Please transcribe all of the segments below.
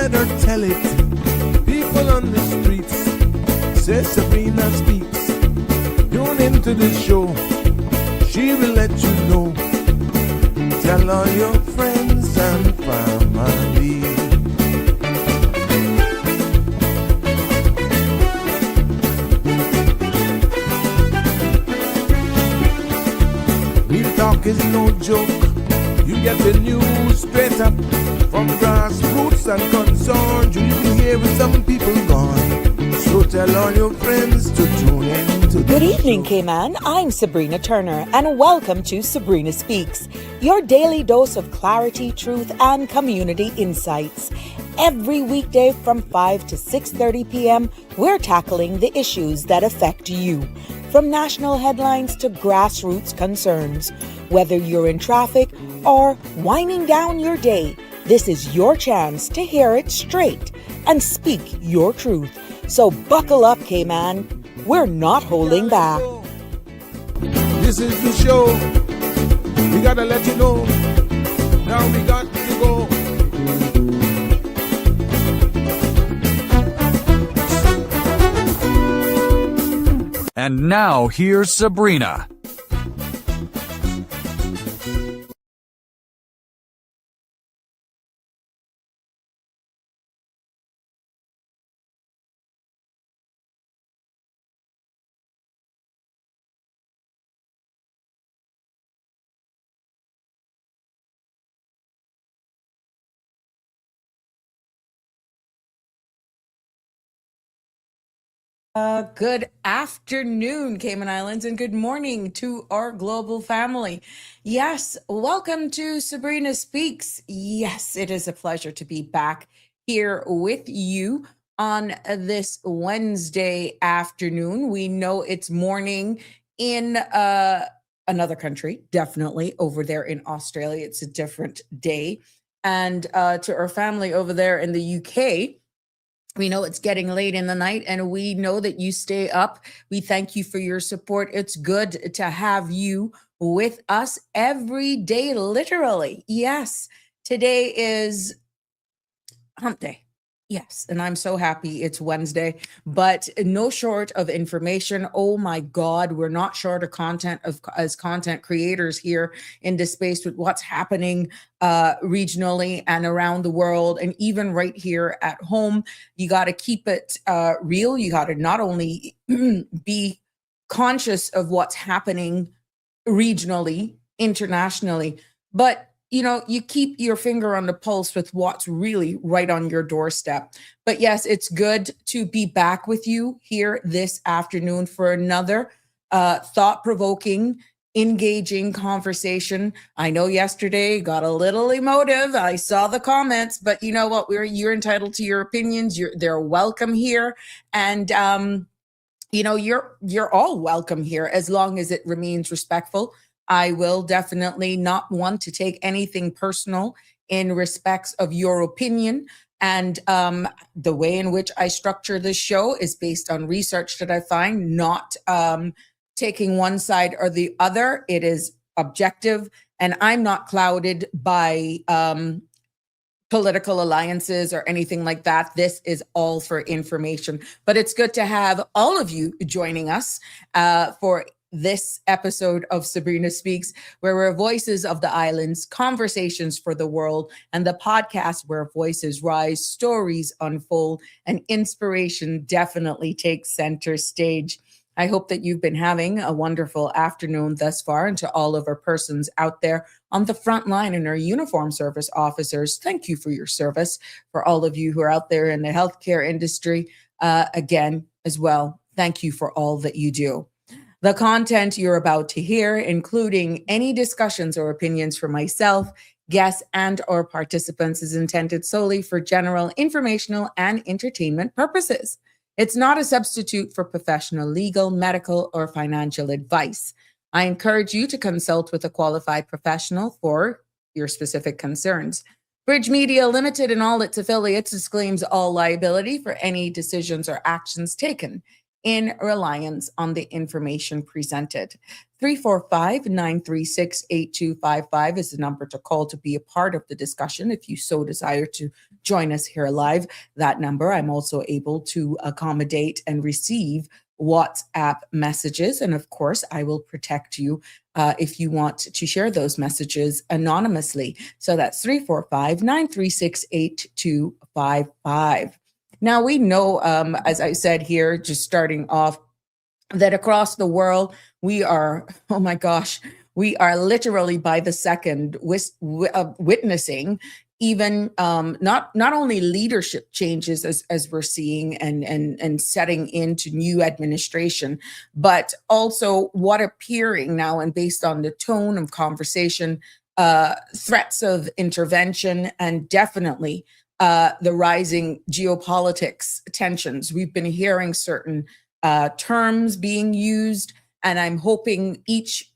let her tell it. People on the streets say Sabrina speaks. Tune into the show, she will let you know. Tell all your friends and family. Real talk is no joke. You get the news straight up from grassroots and concerns. You can hear with some people gone. So tell all your friends to tune in to Good evening, Cayman. I'm Sabrina Turner, and welcome to Sabrina Speaks, your daily dose of clarity, truth, and community insights. Every weekday from 5 to 6:30 p.m., we're tackling the issues that affect you, from national headlines to grassroots concerns. Whether you're in traffic or winding down your day, this is your chance to hear it straight and speak your truth. So buckle up, Cayman. We're not holding back. This is the show. We gotta let you know. Now we got to go. And now here's Sabrina. Good afternoon, Cayman Islands, and good morning to our global family. Yes, welcome to Sabrina Speaks. Yes, it is a pleasure to be back here with you on this Wednesday afternoon. We know it's morning in another country, definitely over there in Australia. It's a different day. And to our family over there in the UK, we know it's getting late in the night and we know that you stay up. We thank you for your support. It's good to have you with us every day, literally. Yes, today is hump day. Yes, and I'm so happy it's Wednesday, but no short of information. Oh my God, we're not short of content as content creators here in this space with what's happening regionally and around the world, and even right here at home. You got to keep it real. You got to not only be conscious of what's happening regionally, internationally, but you keep your finger on the pulse with what's really right on your doorstep. But yes, it's good to be back with you here this afternoon for another thought-provoking, engaging conversation. I know yesterday got a little emotive. I saw the comments, but you know what? You're entitled to your opinions. They're welcome here. And you're all welcome here as long as it remains respectful. I will definitely not want to take anything personal in respects of your opinion. And the way in which I structure this show is based on research that I find, not taking one side or the other. It is objective, and I'm not clouded by political alliances or anything like that. This is all for information. But it's good to have all of you joining us for this episode of Sabrina Speaks, where we're voices of the islands, conversations for the world, and the podcast where voices rise, stories unfold, and inspiration definitely takes center stage. I hope that you've been having a wonderful afternoon thus far, and to all of our persons out there on the front line and our uniform service officers, thank you for your service. For all of you who are out there in the healthcare industry, again, as well, thank you for all that you do. The content you're about to hear, including any discussions or opinions from myself, guests, and or participants, is intended solely for general informational and entertainment purposes. It's not a substitute for professional legal, medical, or financial advice. I encourage you to consult with a qualified professional for your specific concerns. Bridge Media Limited and all its affiliates disclaims all liability for any decisions or actions taken in reliance on the information presented. 345-936-8255 is the number to call to be a part of the discussion if you so desire to join us here live. That number, I'm also able to accommodate and receive WhatsApp messages. And of course, I will protect you if you want to share those messages anonymously. So that's 345-936-8255. Now, we know, as I said here, just starting off, that across the world, we are, oh my gosh, we are literally by the second witnessing even not only leadership changes as we're seeing and setting into new administration, but also what appearing now, and based on the tone of conversation, threats of intervention, and definitely the rising geopolitics tensions. We've been hearing certain terms being used, and I'm hoping each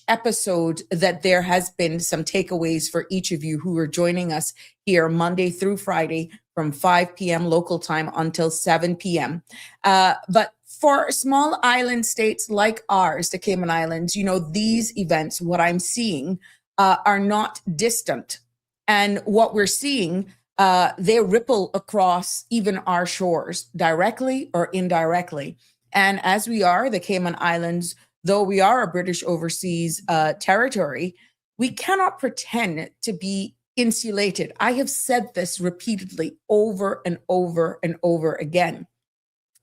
episode that there has been some takeaways for each of you who are joining us here Monday through Friday from 5 p.m. local time until 7 p.m. But for small island states like ours, the Cayman Islands, you know, these events, what I'm seeing are not distant. And what we're seeing, they ripple across even our shores, directly or indirectly. And as we are the Cayman Islands, though we are a British overseas territory, we cannot pretend to be insulated. I have said this repeatedly over and over and over again.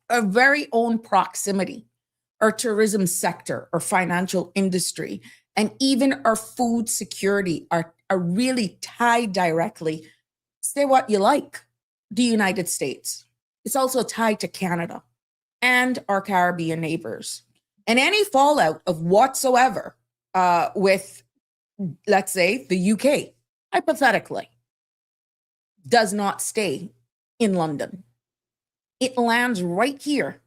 Our very own proximity, our tourism sector, our financial industry, and even our food security are really tied directly, say what you like, the United States. It's also tied to Canada and our Caribbean neighbors. And any fallout of whatsoever with, let's say, the UK, hypothetically, does not stay in London. It lands right here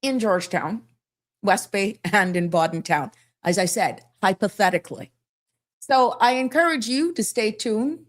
in Georgetown, West Bay, and in Bodden Town. As I said, hypothetically. So I encourage you to stay tuned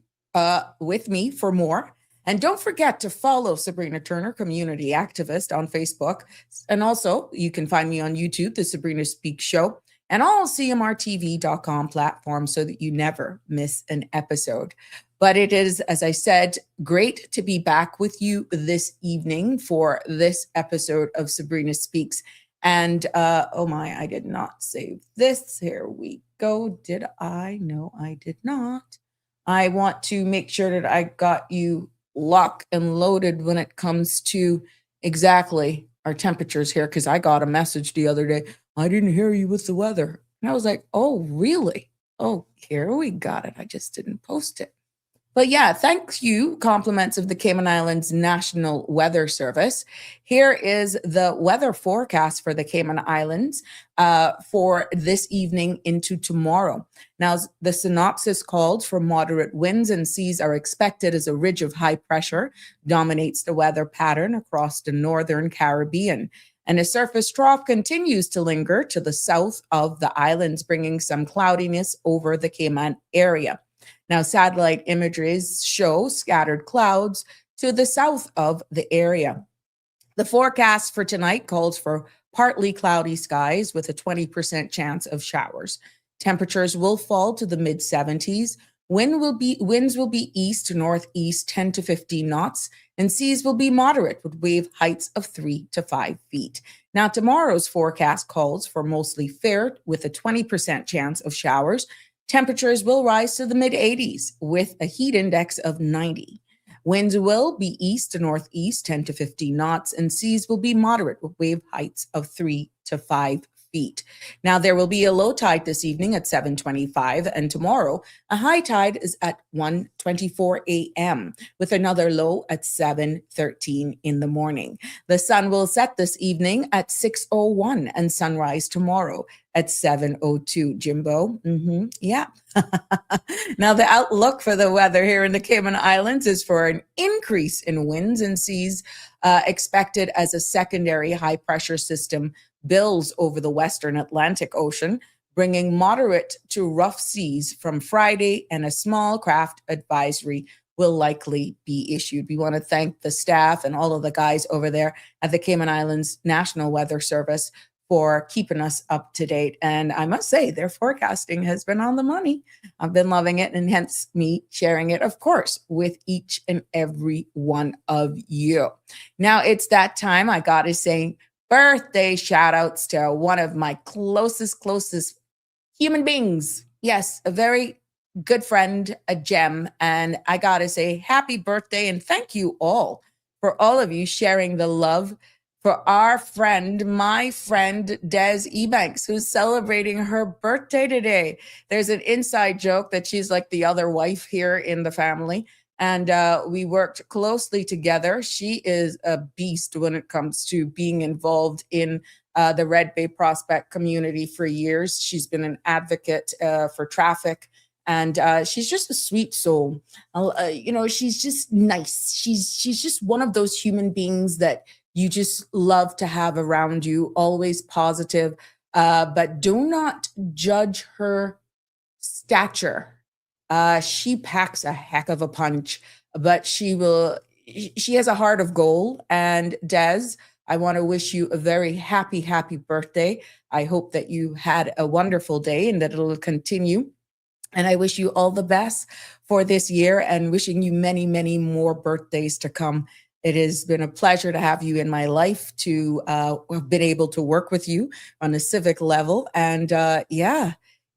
with me for more. And don't forget to follow Sabrina Turner, community activist, on Facebook. And also, you can find me on YouTube, The Sabrina Speaks Show, and all CMRTV.com platforms so that you never miss an episode. But it is, as I said, great to be back with you this evening for this episode of Sabrina Speaks. And oh my, I did not save this. Here we go. Did I? No, I did not. I want to make sure that I got you locked and loaded when it comes to exactly our temperatures here, because I got a message the other day. I didn't hear you with the weather. And I was like, oh, really? Oh, here we got it. I just didn't post it. But yeah, thank you, compliments of the Cayman Islands National Weather Service. Here is the weather forecast for the Cayman Islands for this evening into tomorrow. Now, the synopsis called for moderate winds and seas are expected as a ridge of high pressure dominates the weather pattern across the northern Caribbean. And a surface trough continues to linger to the south of the islands, bringing some cloudiness over the Cayman area. Now, satellite images show scattered clouds to the south of the area. The forecast for tonight calls for partly cloudy skies with a 20% chance of showers. Temperatures will fall to the mid-70s. Winds will be east to northeast 10 to 15 knots, and seas will be moderate with wave heights of 3 to 5 feet. Now, tomorrow's forecast calls for mostly fair with a 20% chance of showers. Temperatures will rise to the mid-80s with a heat index of 90. Winds will be east to northeast 10 to 15 knots, and seas will be moderate with wave heights of 3 to 5 feet. Now, there will be a low tide this evening at 7:25, and tomorrow a high tide is at 1:24 a.m. with another low at 7:13 in the morning. The sun will set this evening at 6:01 and sunrise tomorrow at 7:02. Jimbo, yeah. Now, the outlook for the weather here in the Cayman Islands is for an increase in winds and seas expected as a secondary high pressure system builds over the Western Atlantic Ocean, bringing moderate to rough seas from Friday and a small craft advisory will likely be issued. We want to thank the staff and all of the guys over there at the Cayman Islands National Weather Service for keeping us up to date. And I must say, their forecasting has been on the money. I've been loving it, and hence me sharing it, of course, with each and every one of you. Now it's that time. I got to say, birthday shout outs to one of my closest human beings. Yes, a very good friend, a gem. And I got to say, happy birthday. And thank you all for all of you sharing the love for our friend, my friend, Des Ebanks, who's celebrating her birthday today. There's an inside joke that she's like the other wife here in the family. And we worked closely together. She is a beast when it comes to being involved in the Red Bay Prospect community for years. She's been an advocate for traffic, and she's just a sweet soul. She's just nice. She's just one of those human beings that you just love to have around you, always positive, but do not judge her stature. She packs a heck of a punch, but she has a heart of gold. And Des, I want to wish you a very happy birthday. I hope that you had a wonderful day and that it'll continue. And I wish you all the best for this year, and wishing you many more birthdays to come. It has been a pleasure to have you in my life, to have been able to work with you on a civic level. And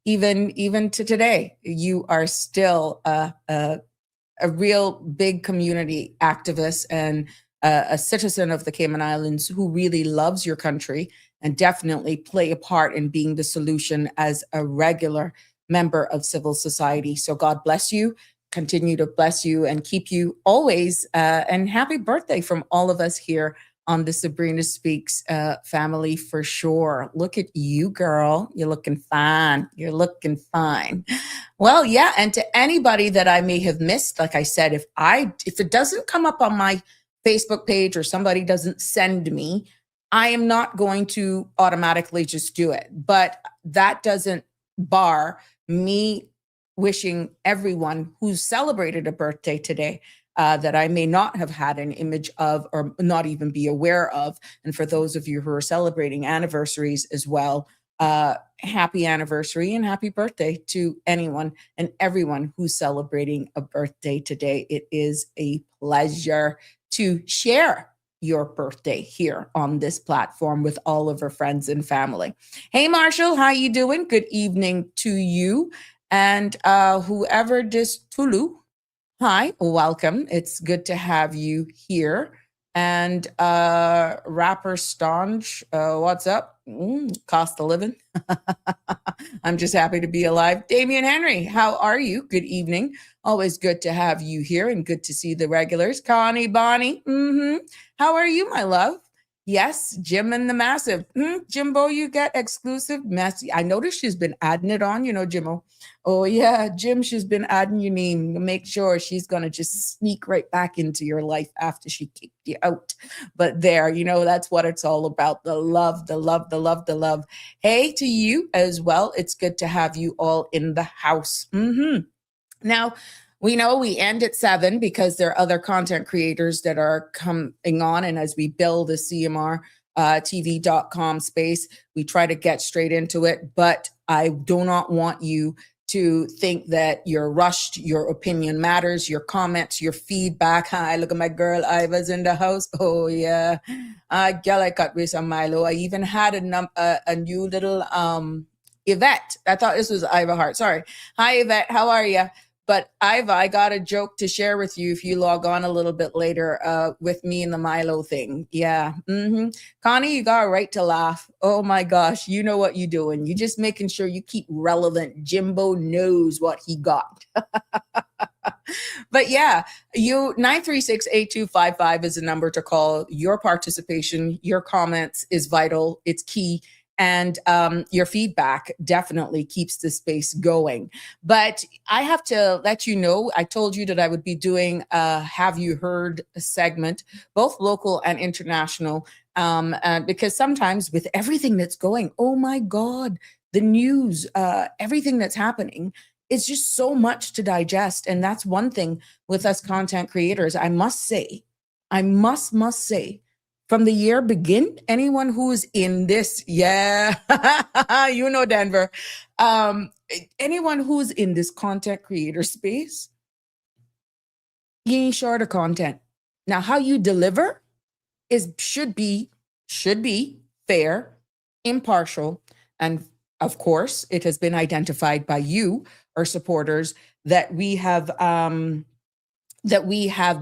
even to today, you are still a real big community activist and a citizen of the Cayman Islands who really loves your country, and definitely play a part in being the solution as a regular member of civil society. So God bless you. Continue to bless you and keep you always. And happy birthday from all of us here on the Sabrina Speaks family for sure. Look at you, girl. You're looking fine. You're looking fine. Well, yeah. And to anybody that I may have missed, like I said, if it doesn't come up on my Facebook page or somebody doesn't send me, I am not going to automatically just do it. But that doesn't bar me wishing everyone who's celebrated a birthday today that I may not have had an image of or not even be aware of. And for those of you who are celebrating anniversaries as well, happy anniversary and happy birthday to anyone and everyone who's celebrating a birthday today. It is a pleasure to share your birthday here on this platform with all of our friends and family. Hey, Marshall, how you doing? Good evening to you. And whoever this Tulu, hi, welcome. It's good to have you here. And rapper Staunch, what's up? Cost of living. I'm just happy to be alive. Damian Henry, how are you? Good evening. Always good to have you here and good to see the regulars. Connie Bonnie, how are you, my love? Yes, Jim and the Massive. Jimbo, you get exclusive messy. I noticed she's been adding it on, Jimbo. Oh, yeah, Jim, she's been adding your name. Make sure she's going to just sneak right back into your life after she kicked you out. But there, that's what it's all about. The love, the love, the love, the love. Hey, to you as well. It's good to have you all in the house. Now, we know we end at 7 because there are other content creators that are coming on. And as we build the CMR TV.com space, we try to get straight into it. But I do not want you to think that you're rushed. Your opinion matters, your comments, your feedback. Hi, look at my girl Iva's in the house. Oh, yeah. Girl, I cut with some Milo. I even had a new little Yvette. I thought this was Iva Hart. Sorry. Hi, Yvette. How are you? But Iva, I got a joke to share with you if you log on a little bit later with me and the Milo thing. Yeah. Connie, you got a right to laugh. Oh my gosh. You know what you're doing. You're just making sure you keep relevant. Jimbo knows what he got. But yeah, 936-8255 is the number to call. Your participation, your comments is vital. It's key. And your feedback definitely keeps the space going. But I have to let you know, I told you that I would be doing a Have You Heard segment, both local and international, because sometimes with everything that's going, oh my God, the news, everything that's happening, it's just so much to digest. And that's one thing with us content creators. I must say, I must say, from the year begin, anyone who's in this, yeah, you know, Denver, um, anyone who's in this content creator space, you ain't short of content. Now, how you deliver is should be fair, impartial, and of course, it has been identified by you, our supporters, that we have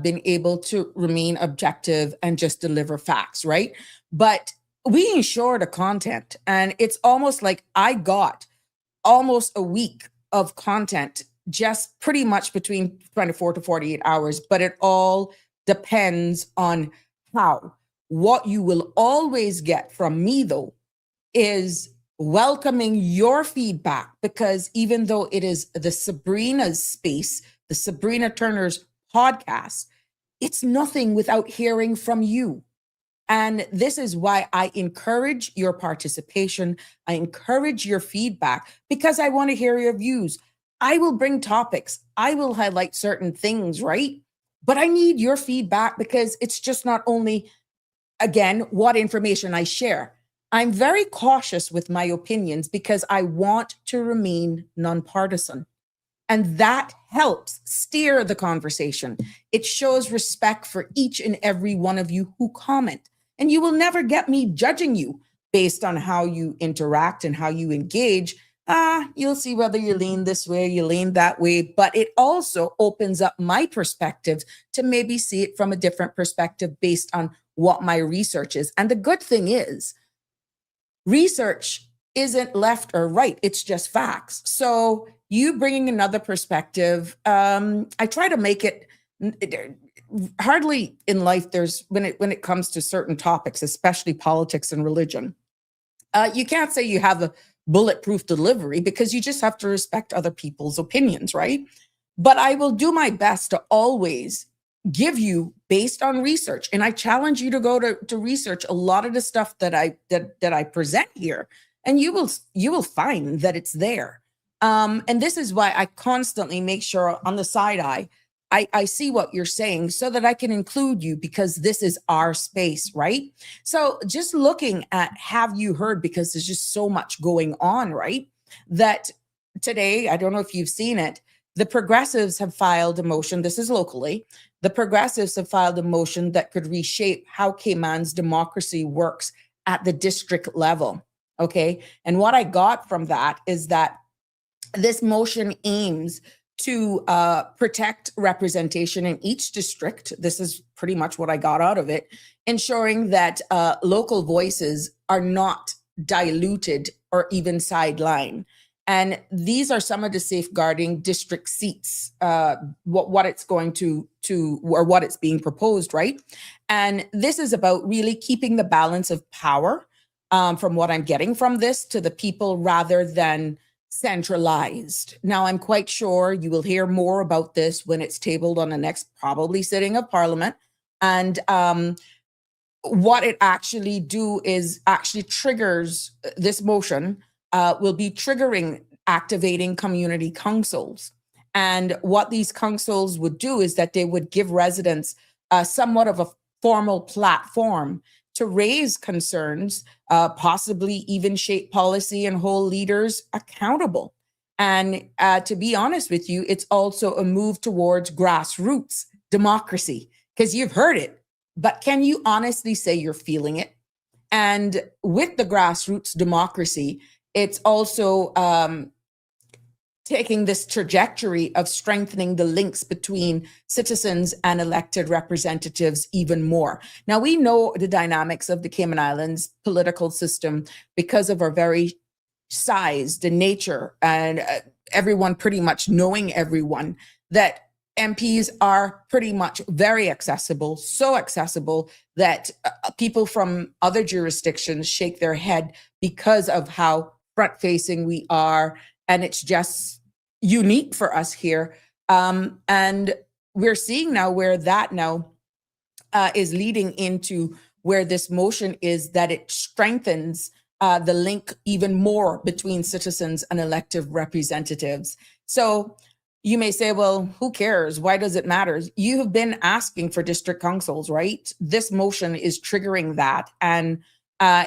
been able to remain objective and just deliver facts, right? But we ain't short of content, and it's almost like I got almost a week of content, just pretty much between 24 to 48 hours, but it all depends on how. What you will always get from me, though, is welcoming your feedback, because even though it is the Sabrina's space, the Sabrina Turner's podcast, it's nothing without hearing from you. And this is why I encourage your participation. I encourage your feedback because I want to hear your views. I will bring topics. I will highlight certain things, right? But I need your feedback because it's just not only, again, what information I share. I'm very cautious with my opinions because I want to remain nonpartisan. And that helps steer the conversation. It shows respect for each and every one of you who comment. And you will never get me judging you based on how you interact and how you engage. You'll see whether you lean this way, you lean that way. But it also opens up my perspective to maybe see it from a different perspective based on what my research is. And the good thing is, research isn't left or right. It's just facts. So you bringing another perspective, I try to make it hardly in life. There's when it comes to certain topics, especially politics and religion, you can't say you have a bulletproof delivery because you just have to respect other people's opinions, right? But I will do my best to always give you based on research, and I challenge you to go to research a lot of the stuff that I present here, and you will find that it's there. And this is why I constantly make sure on the side I see what you're saying so that I can include you because this is our space, right? So just looking at have you heard, because there's just so much going on, right? That today, I don't know if you've seen it, the progressives have filed a motion. This is locally. The progressives have filed a motion that could reshape how Cayman's democracy works at the district level. Okay. And what I got from that is that this motion aims to protect representation in each district. This is pretty much what I got out of it, ensuring that local voices are not diluted or even sidelined. And these are some of the safeguarding district seats, what it's going to or what it's being proposed, right? And this is about really keeping the balance of power, from what I'm getting from this, to the people rather than centralized. Now, I'm quite sure you will hear more about this when it's tabled on the next probably sitting of Parliament. And what it actually do is actually triggers this motion, will be triggering activating community councils. And what these councils would do is that they would give residents somewhat of a formal platform to raise concerns, possibly even shape policy and hold leaders accountable. And to be honest with you, it's also a move towards grassroots democracy, because you've heard it, but can you honestly say you're feeling it? And with the grassroots democracy, it's also taking this trajectory of strengthening the links between citizens and elected representatives even more. Now, we know the dynamics of the Cayman Islands political system because of our very size, the nature, and everyone pretty much knowing everyone, that MPs are pretty much very accessible, so accessible that people from other jurisdictions shake their head because of how front-facing we are. And it's just unique for us here. And we're seeing now where that now is leading into where this motion is, that it strengthens the link even more between citizens and elected representatives. So you may say, well, who cares? Why does it matter? You have been asking for district councils, right? This motion is triggering that. And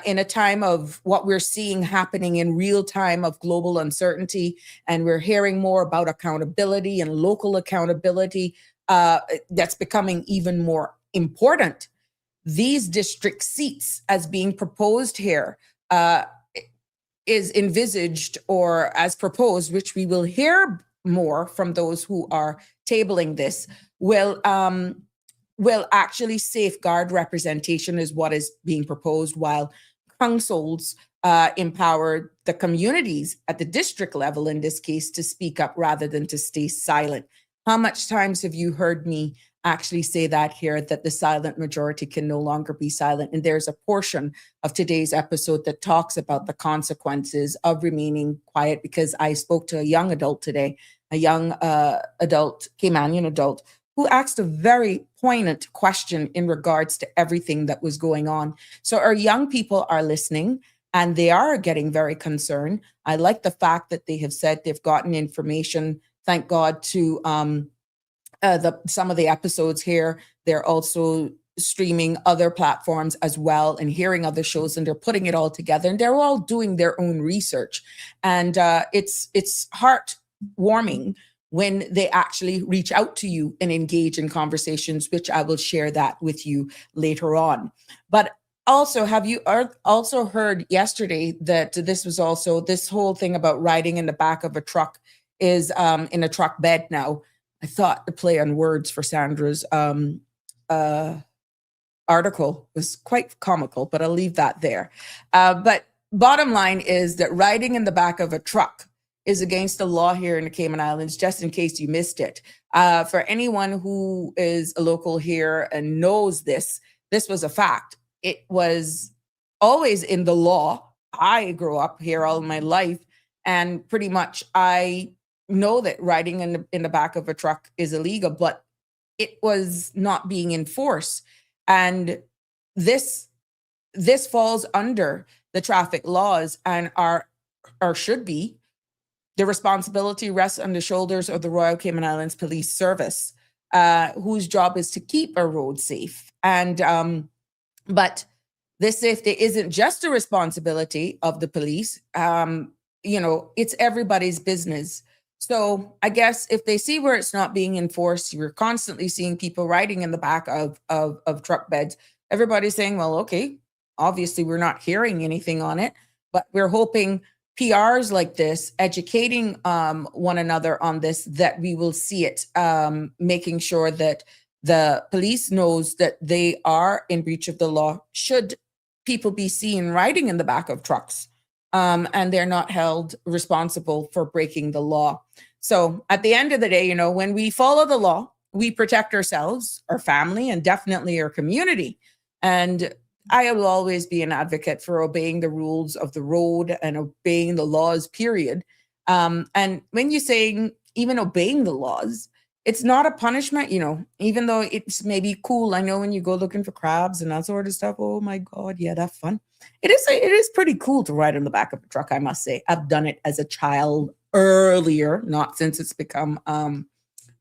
in a time of what we're seeing happening in real time of global uncertainty, and we're hearing more about accountability and local accountability, that's becoming even more important. These district seats as being proposed here is envisaged or as proposed, which we will hear more from those who are tabling this, will actually safeguard representation is what is being proposed, while councils empower the communities at the district level, in this case, to speak up rather than to stay silent. How much times have you heard me actually say that here, that the silent majority can no longer be silent? And there's a portion of today's episode that talks about the consequences of remaining quiet, because I spoke to a young adult today, a young adult, Caymanian adult, who asked a very poignant question in regards to everything that was going on. So our young people are listening, and they are getting very concerned. I like the fact that they have said they've gotten information, thank God, to some of the episodes here. They're also streaming other platforms as well and hearing other shows, and they're putting it all together, and they're all doing their own research. And it's heartwarming when they actually reach out to you and engage in conversations, which I will share that with you later on. But also, have you also heard yesterday that this whole thing about riding in the back of a truck is in a truck bed now? I thought the play on words for Sandra's article was quite comical, but I'll leave that there. But bottom line is that riding in the back of a truck is against the law here in the Cayman Islands, just in case you missed it. For anyone who is a local here and knows this was a fact. It was always in the law. I grew up here all my life, and pretty much I know that riding in the back of a truck is illegal, but it was not being enforced. And this falls under the traffic laws, and or should be. The responsibility rests on the shoulders of the Royal Cayman Islands Police Service, whose job is to keep our roads safe. And but this safety isn't just a responsibility of the police. It's everybody's business. So I guess if they see where it's not being enforced, you're constantly seeing people riding in the back of truck beds. Everybody's saying, well, okay, obviously we're not hearing anything on it, but we're hoping PRs like this, educating one another on this, that we will see it, making sure that the police knows that they are in breach of the law should people be seen riding in the back of trucks, and they're not held responsible for breaking the law. So at the end of the day, when we follow the law, we protect ourselves, our family, and definitely our community. And I will always be an advocate for obeying the rules of the road and obeying the laws, period. And when you're saying even obeying the laws, it's not a punishment, even though it's maybe cool. I know when you go looking for crabs and that sort of stuff, oh my God, yeah, that's fun. It is pretty cool to ride in the back of a truck, I must say. I've done it as a child earlier, not since it's become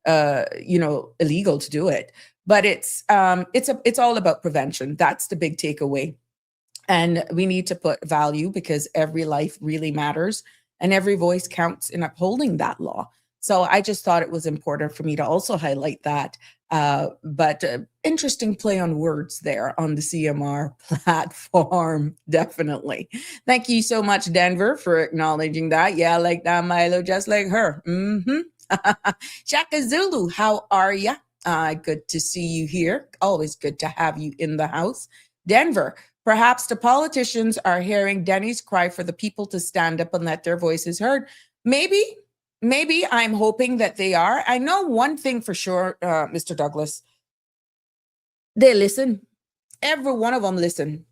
illegal to do it. But it's all about prevention. That's the big takeaway. And we need to put value, because every life really matters and every voice counts in upholding that law. So I just thought it was important for me to also highlight that. But interesting play on words there on the CMR platform, definitely. Thank you so much, Denver, for acknowledging that. Yeah, like that, Milo, just like her. Shaka Zulu, how are ya? Good to see you here. Always good to have you in the house. Denver, perhaps the politicians are hearing Denny's cry for the people to stand up and let their voices heard. Maybe I'm hoping that they are. I know one thing for sure, Mr. Douglas. They listen. Every one of them listen.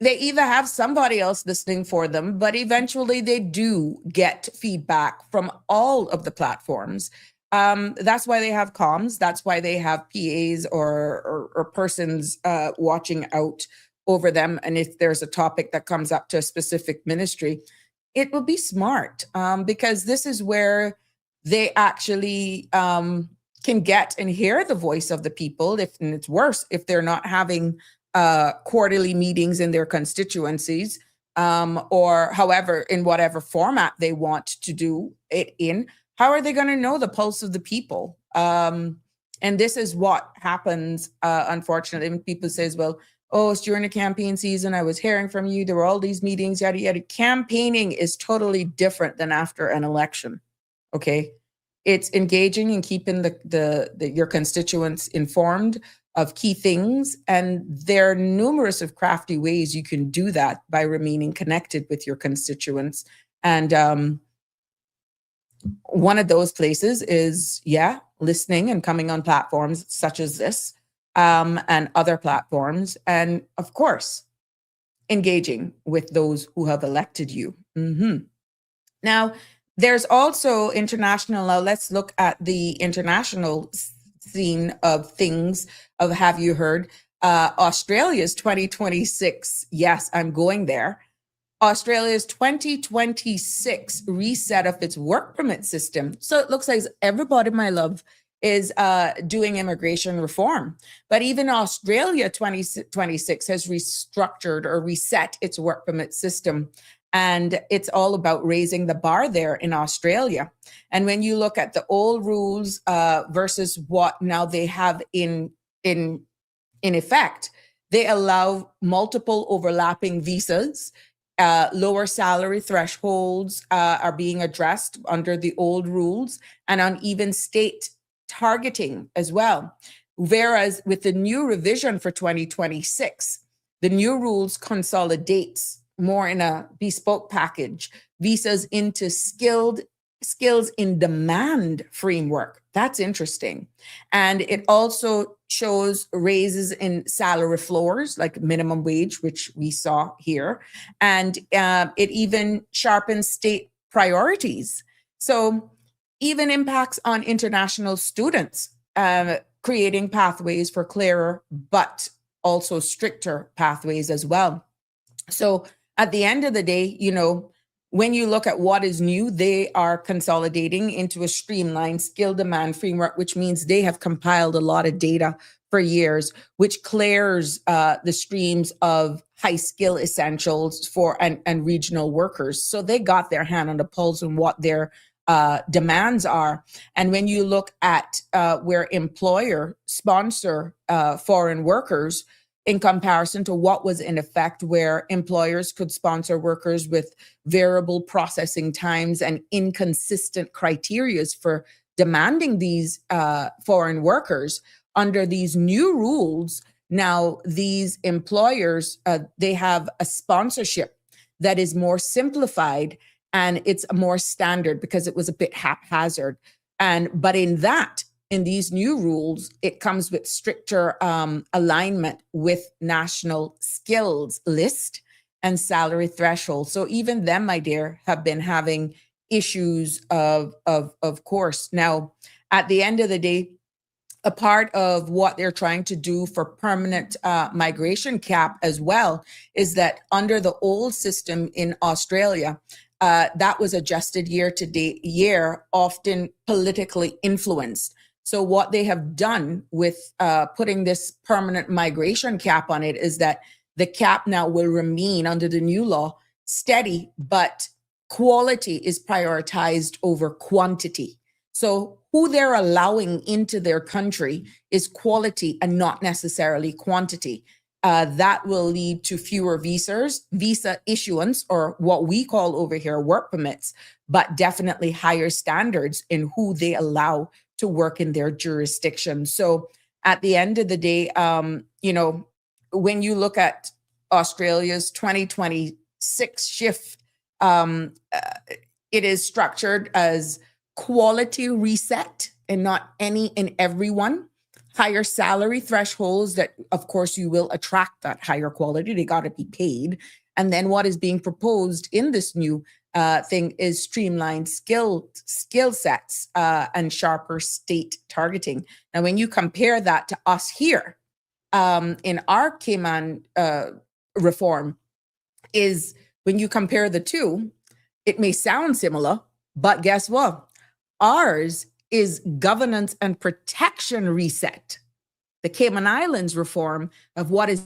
They either have somebody else listening for them, but eventually they do get feedback from all of the platforms. That's why they have comms. That's why they have PAs or persons watching out over them. And if there's a topic that comes up to a specific ministry, it will be smart, because this is where they actually can get and hear the voice of the people. And it's worse if they're not having quarterly meetings in their constituencies, or however, in whatever format they want to do it in. How are they going to know the pulse of the people? And this is what happens, unfortunately, when people says, well, oh, it's during the campaign season, I was hearing from you, there were all these meetings, yada, yada. Campaigning is totally different than after an election, okay? It's engaging and keeping your constituents informed of key things. And there are numerous of crafty ways you can do that by remaining connected with your constituents. And one of those places is, listening and coming on platforms such as this, and other platforms. And of course, engaging with those who have elected you. Now, there's also international. Now, let's look at the international scene of things. Of have you heard Australia's 2026? Yes, I'm going there. Australia's 2026 reset of its work permit system. So it looks like everybody, my love, is doing immigration reform. But even Australia 2026 has restructured or reset its work permit system. And it's all about raising the bar there in Australia. And when you look at the old rules versus what now they have in effect, they allow multiple overlapping visas. Lower salary thresholds are being addressed under the old rules, and uneven state targeting as well. Whereas with the new revision for 2026, the new rules consolidates more in a bespoke package, visas into skills in demand framework. That's interesting. And it also shows raises in salary floors, like minimum wage, which we saw here. And it even sharpens state priorities. So even impacts on international students, creating pathways for clearer, but also stricter pathways as well. So at the end of the day, when you look at what is new, they are consolidating into a streamlined skill demand framework, which means they have compiled a lot of data for years, which clears the streams of high skill essentials for and regional workers. So they got their hand on the pulse on what their demands are. And when you look at where employer sponsor foreign workers, in comparison to what was in effect, where employers could sponsor workers with variable processing times and inconsistent criterias for demanding these foreign workers. Under these new rules, now these employers, they have a sponsorship that is more simplified, and it's more standard because it was a bit haphazard. But in these new rules, it comes with stricter alignment with national skills list and salary threshold. So even them, my dear, have been having issues of course. Now, at the end of the day, a part of what they're trying to do for permanent migration cap as well is that under the old system in Australia, that was adjusted year to year, often politically influenced. So what they have done with putting this permanent migration cap on it is that the cap now will remain under the new law steady, but quality is prioritized over quantity. So who they're allowing into their country is quality and not necessarily quantity. That will lead to fewer visa issuance, or what we call over here work permits, but definitely higher standards in who they allow to work in their jurisdiction. So at the end of the day, when you look at Australia's 2026 shift, it is structured as quality reset and not any and everyone. Higher salary thresholds that, of course, you will attract that higher quality. They got to be paid. And then what is being proposed in this new thing is streamlined skill sets and sharper state targeting. Now, when you compare that to us here in our Cayman reform is when you compare the two, it may sound similar, but guess what? Ours is governance and protection reset. The Cayman Islands reform of what is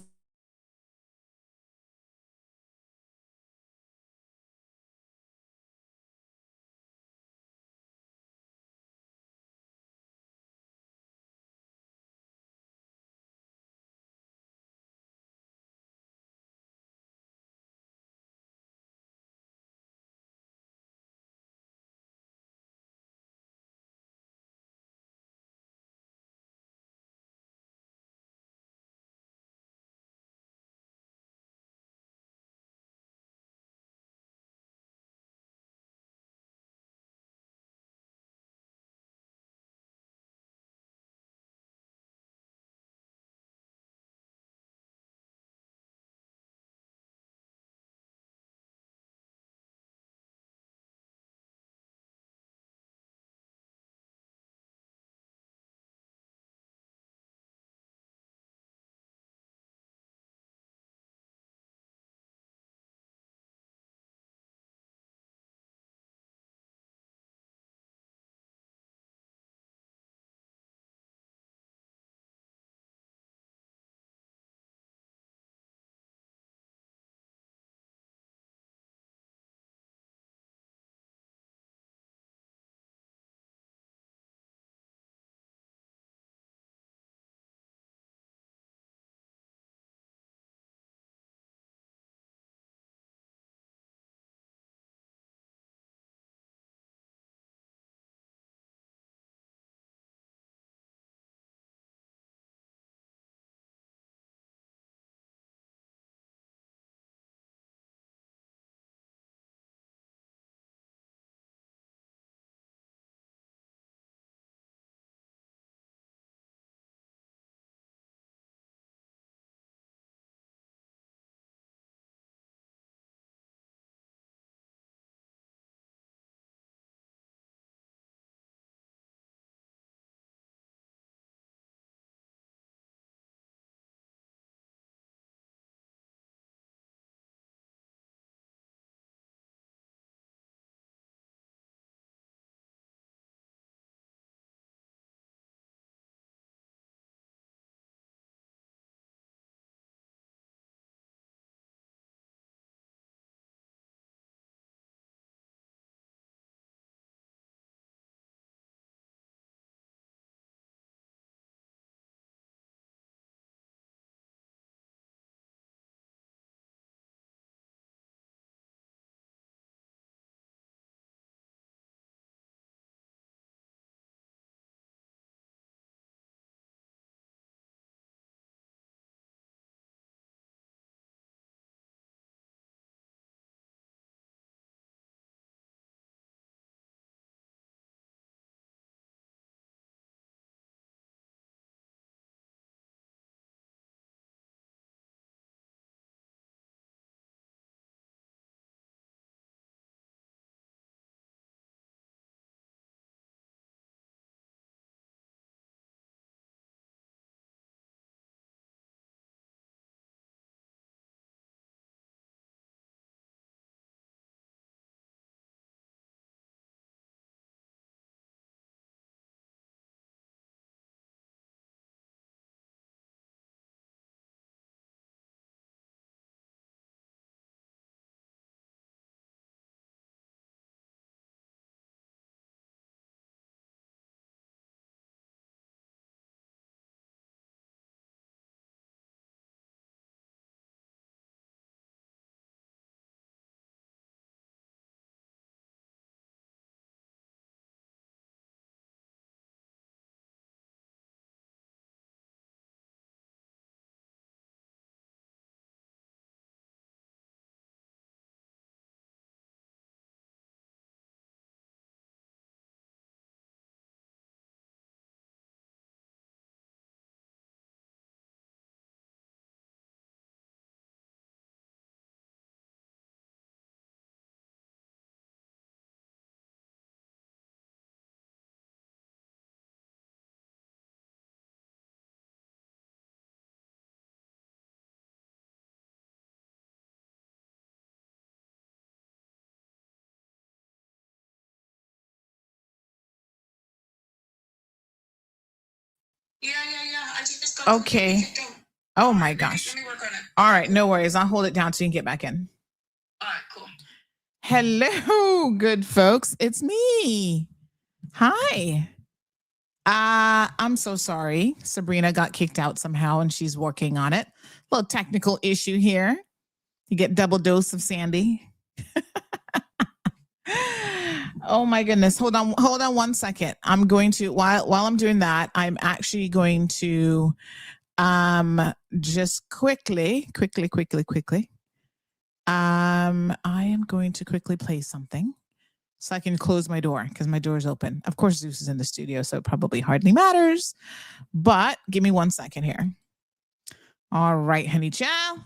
Okay. Oh my gosh. All right, no worries. I'll hold it down so you can get back in. All right, cool. Hello, good folks. It's me. Hi. I'm so sorry. Sabrina got kicked out somehow and she's working on it. Little technical issue here. You get double dose of Sandy. Oh my goodness. Hold on 1 second. I'm going to while I'm doing that, I'm actually going to just quickly. I am going to quickly play something so I can close my door because my door is open. Of course, Zeus is in the studio, so it probably hardly matters. But give me 1 second here. All right, honey chow.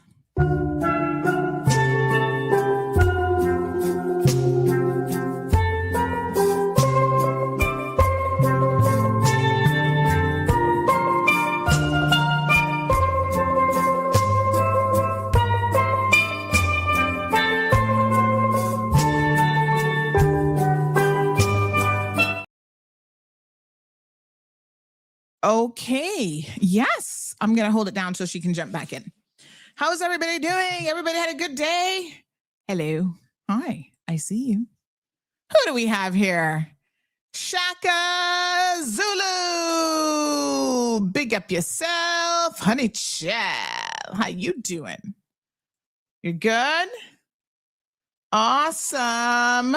Okay. Yes. I'm going to hold it down so she can jump back in. How's everybody doing? Everybody had a good day? Hello. Hi. I see you. Who do we have here? Shaka Zulu. Big up yourself. Honey child. How you doing? You're good? Awesome.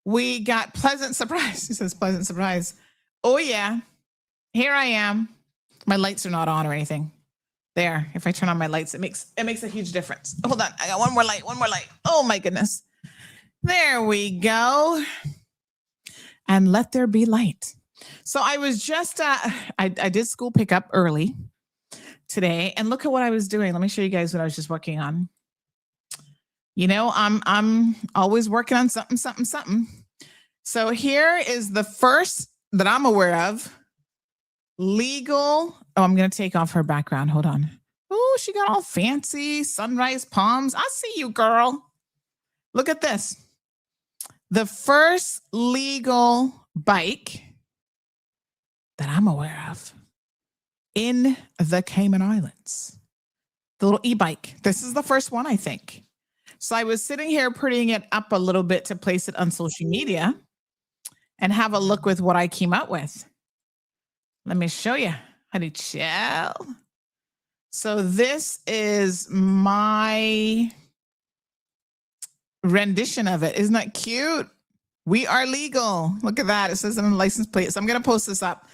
We got pleasant surprise. He says pleasant surprise. Oh, yeah. Here I am. My lights are not on or anything. There. If I turn on my lights, it makes a huge difference. Hold on. I got one more light. Oh my goodness. There we go. And let there be light. So I was just I did school pickup early today, and look at what I was doing. Let me show you guys what I was just working on. You know, I'm always working on something. So here is the first that I'm aware of. Legal. Oh, I'm going to take off her background. Hold on. Oh, she got all fancy sunrise palms. I see you, girl. Look at this. The first legal bike that I'm aware of in the Cayman Islands. The little e-bike. This is the first one, I think. So I was sitting here putting it up a little bit to place it on social media and have a look with what I came up with. Let me show you. Honey chill. So this is my rendition of it. Isn't that cute? We are legal. Look at that. It says on the license plate. So I'm going to post this up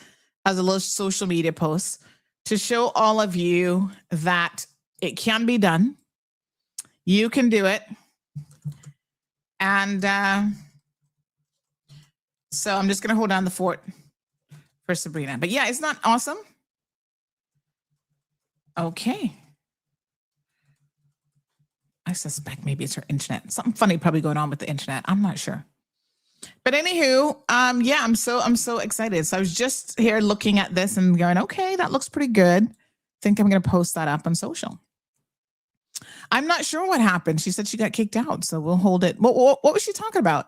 as a little social media post to show all of you that it can be done. You can do it. And so I'm just going to hold down the fort for Sabrina. But yeah, it's not awesome. Okay. I suspect maybe it's her internet. Something funny probably going on with the internet. I'm not sure. But anywho, yeah, I'm so excited. So I was just here looking at this and going, okay, that looks pretty good. Think I'm going to post that up on social. I'm not sure what happened. She said she got kicked out, so we'll hold it. What was she talking about?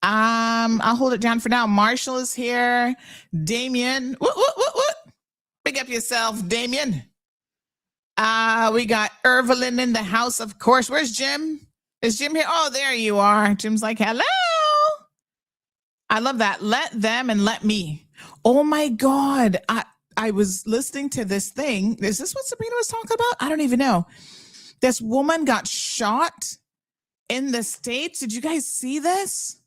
I'll hold it down for now. Marshall is here. Damien. What? Big up yourself, Damien. We got Irvelyn in the house, of course. Where's Jim? Is Jim here? Oh, there you are. Jim's like, hello. I love that. Let them and let me. Oh my God. I was listening to this thing. Is this what Sabrina was talking about? I don't even know. This woman got shot in the States. Did you guys see this?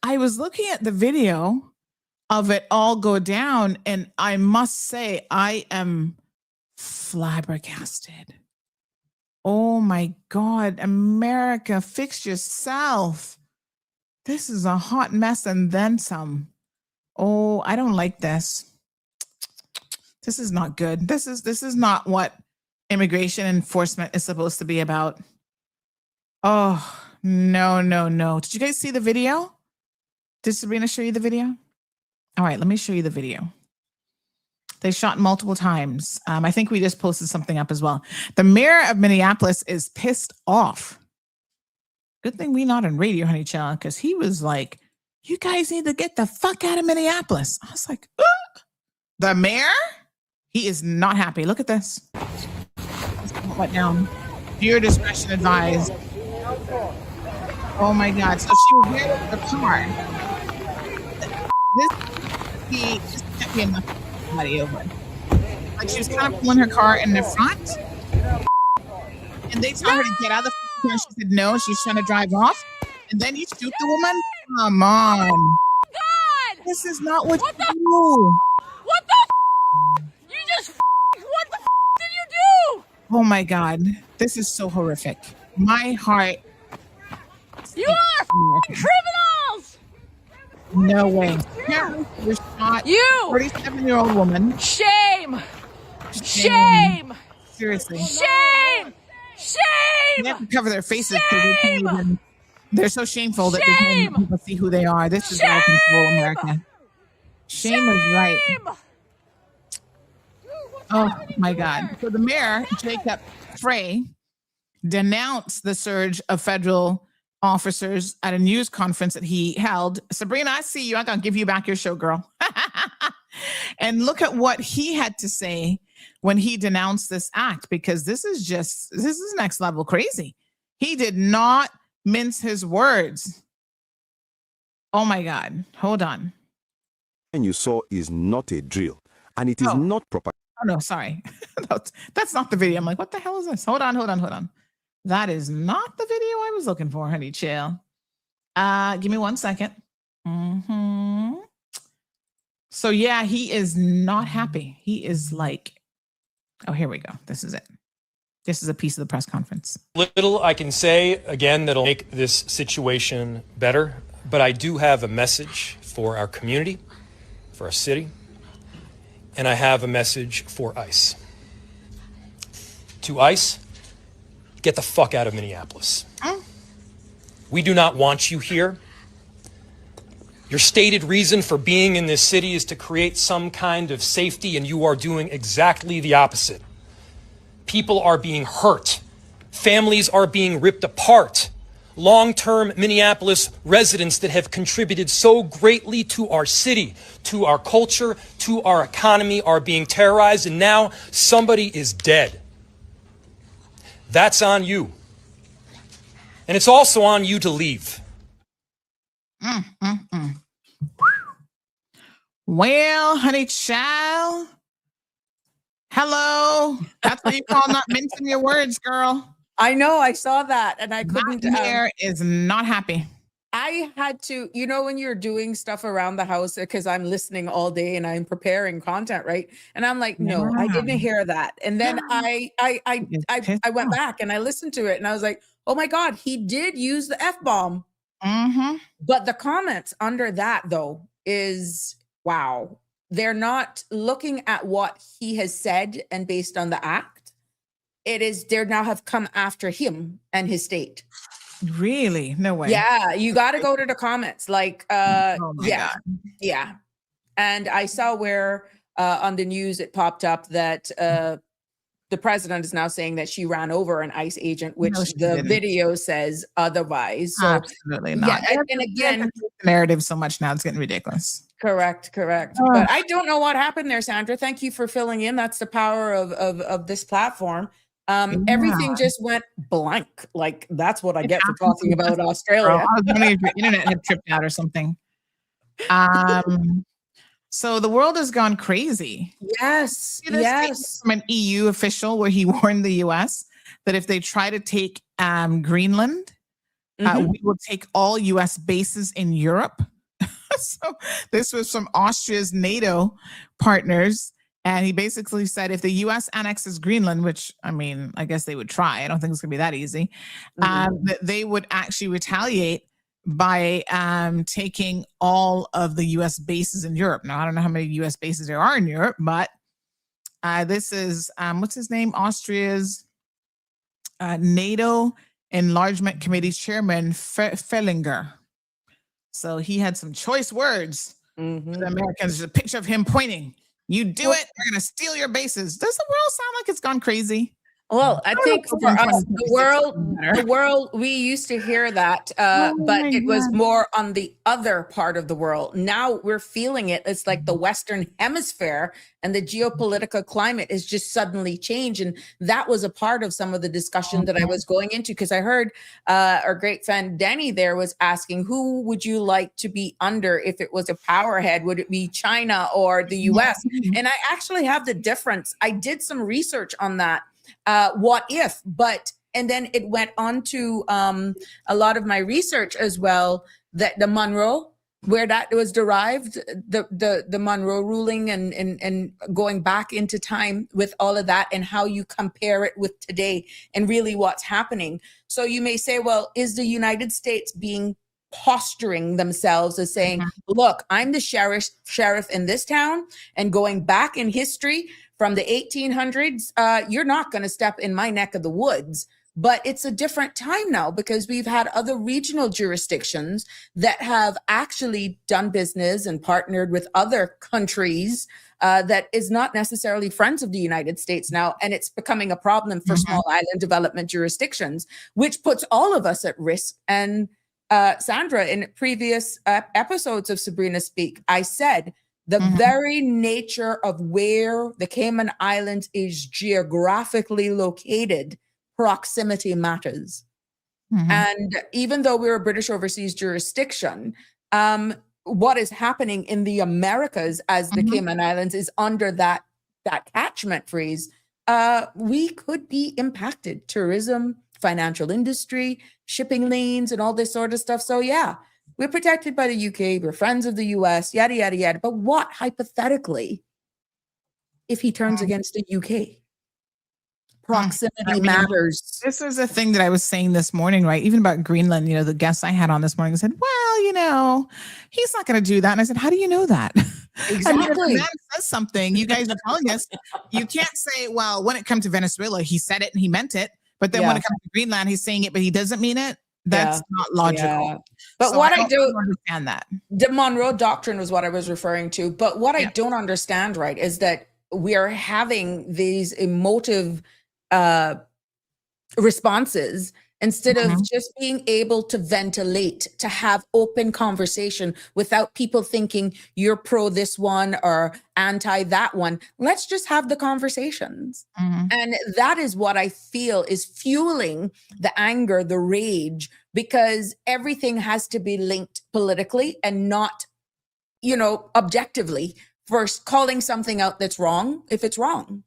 I was looking at the video of it all go down, and I must say I am flabbergasted. Oh my God, America, fix yourself. This is a hot mess and then some. Oh, I don't like this. This is not good. This is not what immigration enforcement is supposed to be about. Oh, no. Did you guys see the video? Did Sabrina show you the video? All right, let me show you the video. They shot multiple times. I think we just posted something up as well. The mayor of Minneapolis is pissed off. Good thing we not on radio, honey child, because he was like, you guys need to get the fuck out of Minneapolis. I was like, the mayor? He is not happy. Look at this. Went down. Viewer discretion advised. Oh my God. So she was there with the car. This can't be enough for somebody over. Like she was kind of pulling her car in the front. And they told her to get out of the car. She said no, she's trying to drive off. And then you shoot the woman? Come on. God! This is not what you the do. What the You just what the did you do? Oh my God. This is so horrific. My heart. You are criminals! No way. Apparently, you shot You! 37-year-old woman. Shame! Shame! Seriously. Shame! They have to cover their faces because Shame! they're so shameful that they can't Shame! let people see who they are. This is out of control, America. Shame is right. Oh my God. So the mayor, Jacob Frey, denounced the surge of federal officers at a news conference that he held. Sabrina, I see you. I'm going to give you back your show, girl. And look at what he had to say when he denounced this act, because this is next level crazy. He did not mince his words. Oh my God. Hold on. And you saw is not a drill, and it is not proper. Oh no, sorry. That's not the video. I'm like, what the hell is this? Hold on. That is not the video I was looking for, honey chill. Give me 1 second. So yeah, he is not happy. He is like, oh, here we go. This is it. This is a piece of the press conference. Little I can say, again, that'll make this situation better, but I do have a message for our community, for our city, and I have a message for ICE. To ICE, get the fuck out of Minneapolis. We do not want you here. Your stated reason for being in this city is to create some kind of safety, and you are doing exactly the opposite. People are being hurt. Families are being ripped apart. Long-term Minneapolis residents that have contributed so greatly to our city, to our culture, to our economy are being terrorized, and now somebody is dead. That's on you. And it's also on you to leave. Well, honey child. Hello. That's what you call not mincing your words, girl. I know, I saw that and I couldn't. That mayor is not happy. I had to, when you're doing stuff around the house, because I'm listening all day and I'm preparing content, right? And I'm like, no, I didn't hear that. And then I went back and I listened to it and I was like, oh my God, he did use the F-bomb. But the comments under that though is, wow, they're not looking at what he has said and based on the act. It is, they now have come after him and his state. Really? No way. Yeah, you got to go to the comments. Like, oh my God. Yeah. And I saw where on the news it popped up that the president is now saying that she ran over an ICE agent, which the video says otherwise. So, absolutely not. Yeah, and again, the narrative so much now it's getting ridiculous. Correct. But I don't know what happened there, Sandra. Thank you for filling in. That's the power of this platform. Everything just went blank. Like that's what I get for talking about Australia. I was wondering if your internet had tripped out or something. So the world has gone crazy. Yes. From an EU official where he warned the US that if they try to take Greenland, we will take all US bases in Europe. So this was from Austria's NATO partners. And he basically said if the U.S. annexes Greenland, which, I mean, I guess they would try. I don't think it's going to be that easy. That they would actually retaliate by taking all of the U.S. bases in Europe. Now, I don't know how many U.S. bases there are in Europe, but this is, what's his name? Austria's NATO Enlargement Committee Chairman, Fellinger. So he had some choice words for the Americans. There's a picture of him pointing. You do it, we're going to steal your bases. Does the world sound like it's gone crazy? Well, I think for us, better. the world, we used to hear that, Oh but my it was God. more on the other part of the world. Now we're feeling it. It's like the Western Hemisphere and the geopolitical climate is just suddenly changed. And that was a part of some of the discussion that I was going into, because I heard our great friend Denny there was asking, who would you like to be under if it was a powerhead? Would it be China or the US? And I actually have the difference. I did some research on that. What if, but, and then it went on to a lot of my research as well, that the Monroe, where that was derived, the Monroe ruling, and going back into time with all of that, and how you compare it with today and really what's happening. So you may say, well, is the United States being posturing themselves as saying, look, I'm the sheriff in this town, and going back in history from the 1800s, you're not going to step in my neck of the woods. But it's a different time now, because we've had other regional jurisdictions that have actually done business and partnered with other countries that is not necessarily friends of the United States now. And it's becoming a problem for small island development jurisdictions, which puts all of us at risk. And Sandra, in previous episodes of Sabrina Speak, I said, the very nature of where the Cayman Islands is geographically located, proximity matters. And even though we're a British overseas jurisdiction, what is happening in the Americas as the Cayman Islands is under that catchment phrase, we could be impacted. Tourism, financial industry, shipping lanes, and all this sort of stuff. So yeah, we're protected by the UK. We're friends of the US, yada, yada, yada. But what, hypothetically, if he turns against the UK? Proximity matters. This was a thing that I was saying this morning, right? Even about Greenland, the guests I had on this morning said, well, he's not going to do that. And I said, how do you know that? Exactly. I mean, if a man says something, you guys are telling us, you can't say, well, when it comes to Venezuela, he said it and he meant it. But then when it comes to Greenland, he's saying it, but he doesn't mean it. That's not logical. Yeah. But so what I I do understand that. The Monroe Doctrine was what I was referring to. But what I don't understand, right, is that we are having these emotive responses instead of just being able to ventilate, to have open conversation without people thinking you're pro this one or anti that one. Let's just have the conversations. And that is what I feel is fueling the anger, the rage, because everything has to be linked politically and not, objectively. First, calling something out that's wrong if it's wrong.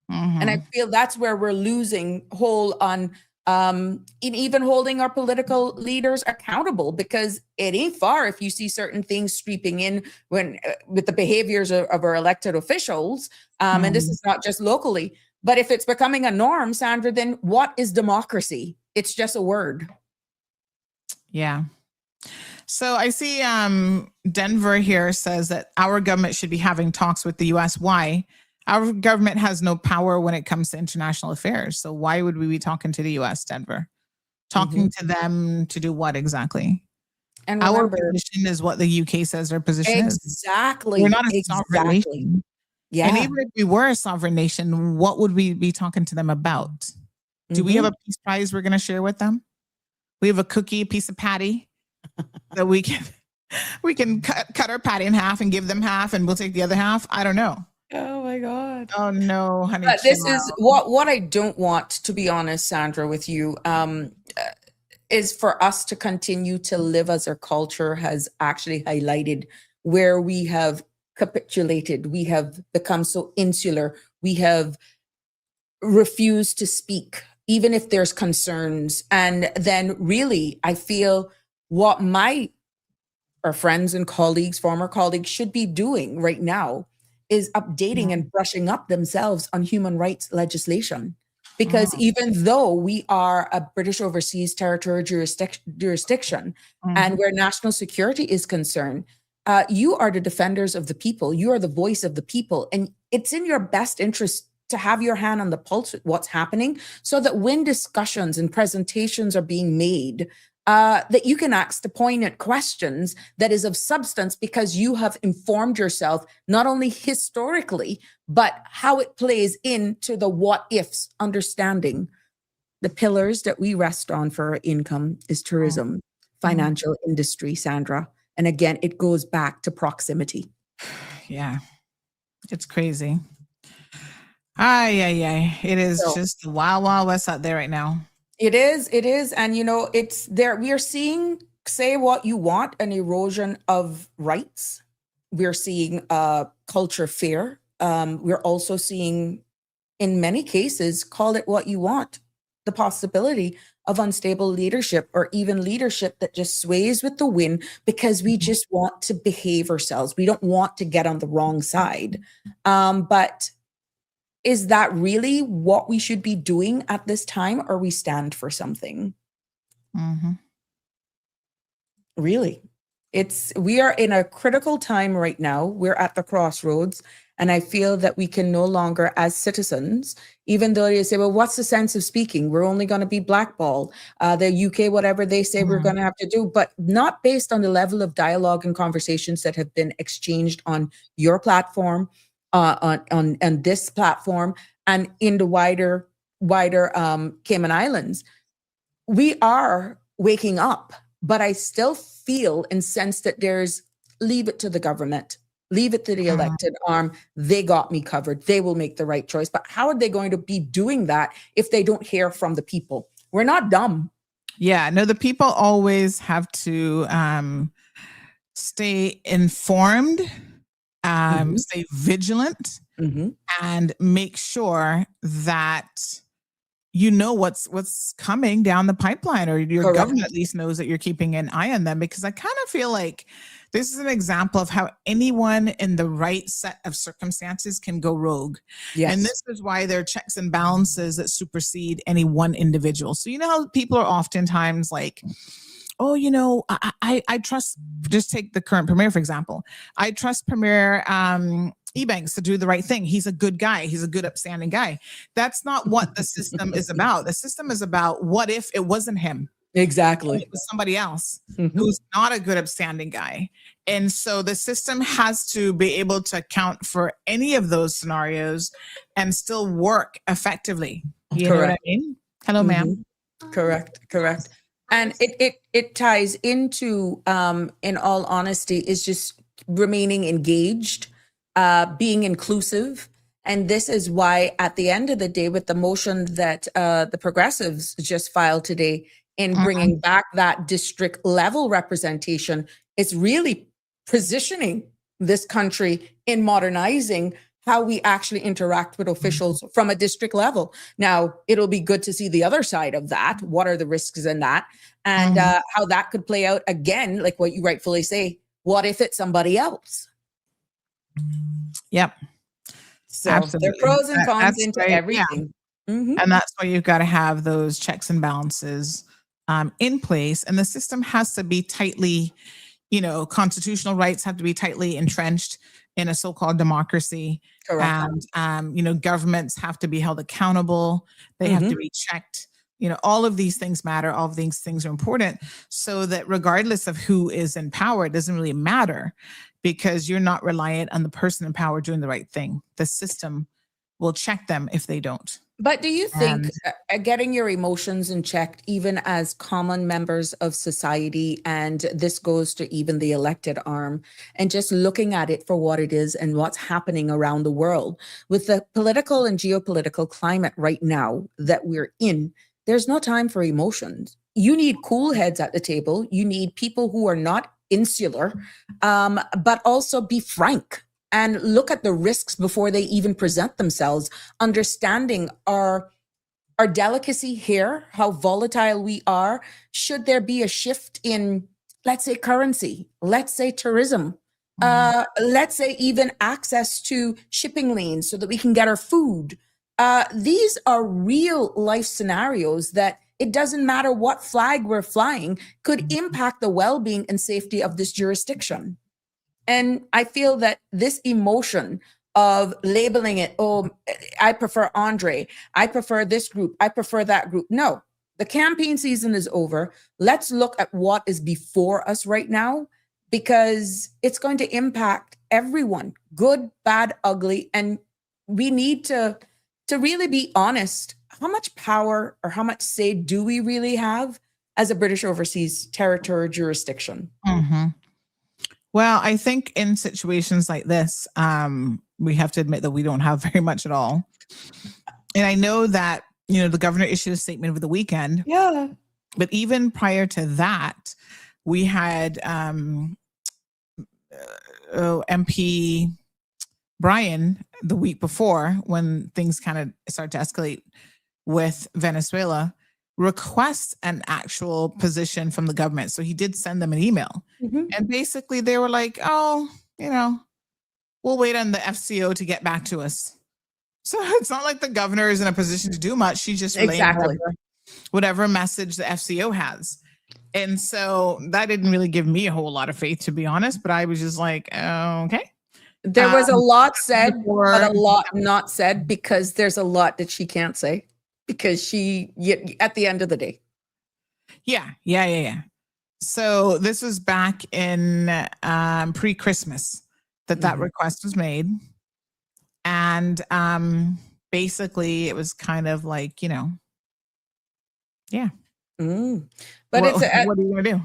And I feel that's where we're losing hold on in even holding our political leaders accountable, because it ain't far if you see certain things sweeping in when with the behaviors of our elected officials. And this is not just locally, but if it's becoming a norm, Sandra, then what is democracy? It's just a word. Yeah. So I see Denver here says that our government should be having talks with the US. Why? Our government has no power when it comes to international affairs. So why would we be talking to the US, Denver? Talking to them to do what exactly? And our remember, position is what the UK says their position is. Exactly. We're not a sovereign nation. Yeah. And even if we were a sovereign nation, what would we be talking to them about? Do we have a peace prize we're going to share with them? We have a cookie, a piece of patty that we can cut our patty in half and give them half, and we'll take the other half. I don't know. Oh my God. Oh no, honey. But this is what I don't want, to be honest, Sandra, with you, is for us to continue to live as our culture has actually highlighted, where we have capitulated, we have become so insular, we have refused to speak, even if there's concerns. And then really, I feel what our friends and colleagues, former colleagues, should be doing right now is updating and brushing up themselves on human rights legislation. Because even though we are a British overseas territorial jurisdiction and where national security is concerned, you are the defenders of the people. You are the voice of the people. And it's in your best interest to have your hand on the pulse with what's happening, so that when discussions and presentations are being made, that you can ask the poignant questions that is of substance because you have informed yourself not only historically, but how it plays into the what ifs understanding. The pillars that we rest on for our income is tourism, financial industry, Sandra. And again, it goes back to proximity. Yeah, it's crazy. Ay. It is So just the wild, wild west out there right now. it is. And it's there. We are seeing, say what you want, an erosion of rights. We're seeing culture fear. We're also seeing, in many cases, call it what you want, the possibility of unstable leadership or even leadership that just sways with the wind because we just want to behave ourselves. We don't want to get on the wrong side. But is that really what we should be doing at this time, or we stand for something? Really? We are in a critical time right now. We're at the crossroads. And I feel that we can no longer, as citizens, even though you say, well, what's the sense of speaking? We're only going to be blackballed. The UK, whatever they say we're going to have to do, but not based on the level of dialogue and conversations that have been exchanged on your platform, on this platform, and in the wider Cayman Islands. We are waking up, but I still feel and sense that there's leave it to the government. Leave it to the elected arm. They got me covered. They will make the right choice. But how are they going to be doing that if they don't hear from the people? We're not dumb. Yeah, no, the people always have to stay informed, stay vigilant, and make sure that you know what's coming down the pipeline, or your government at least knows that you're keeping an eye on them. Because I kind of feel like this is an example of how anyone in the right set of circumstances can go rogue. Yes. And this is why there are checks and balances that supersede any one individual. So how people are oftentimes like, oh, I trust, just take the current premier, for example. I trust Premier Ebanks to do the right thing. He's a good guy. He's a good, upstanding guy. That's not what the system is about. The system is about what if it wasn't him? Exactly. It was somebody else who's not a good, upstanding guy. And so the system has to be able to account for any of those scenarios and still work effectively. You know what I mean? Hello, ma'am. Correct. And it ties into, in all honesty, is just remaining engaged, being inclusive. And this is why, at the end of the day, with the motion that the progressives just filed today in bringing back that district level representation, it's really positioning this country in modernizing how we actually interact with officials from a district level. Now, it'll be good to see the other side of that. What are the risks in that? And how that could play out again, like what you rightfully say, what if it's somebody else? Yep. So there are pros and cons into everything. Yeah. And that's why you've got to have those checks and balances in place. And the system has to be tightly, constitutional rights have to be tightly entrenched in a so-called democracy. Correct. And, governments have to be held accountable. They have to be checked. All of these things matter. All of these things are important, so that regardless of who is in power, it doesn't really matter, because you're not reliant on the person in power doing the right thing. The system will check them if they don't. But do you think getting your emotions in check, even as common members of society, and this goes to even the elected arm, and just looking at it for what it is and what's happening around the world with the political and geopolitical climate right now that we're in, there's no time for emotions. You need cool heads at the table. You need people who are not insular, but also be frank and look at the risks before they even present themselves, understanding our delicacy here, how volatile we are. Should there be a shift in, let's say, currency, let's say tourism, let's say even access to shipping lanes so that we can get our food. These are real life scenarios that it doesn't matter what flag we're flying, could impact the well-being and safety of this jurisdiction. And I feel that this emotion of labeling it, oh, I prefer Andre, I prefer this group, I prefer that group. No, The campaign season is over. Let's look at what is before us right now, because it's going to impact everyone, good, bad, ugly. And we need to really be honest. How much power or how much say do we really have as a British overseas territory jurisdiction? Mm-hmm. Well, I think in situations like this, we have to admit that we don't have very much at all. And I know that, the governor issued a statement over the weekend. Yeah. But even prior to that, we had MP Brian the week before, when things kind of started to escalate with Venezuela, request an actual position from the government. So he did send them an email. Mm-hmm. And basically they were like, oh, we'll wait on the FCO to get back to us. So it's not like the governor is in a position to do much. She just relayed whatever message the FCO has. And so that didn't really give me a whole lot of faith, to be honest. But I was just like, okay. There was a lot said, but a lot not said, because there's a lot that she can't say, because she, at the end of the day. Yeah. So this was back in pre-Christmas that request was made. And basically it was kind of like, yeah. But what are you going to do?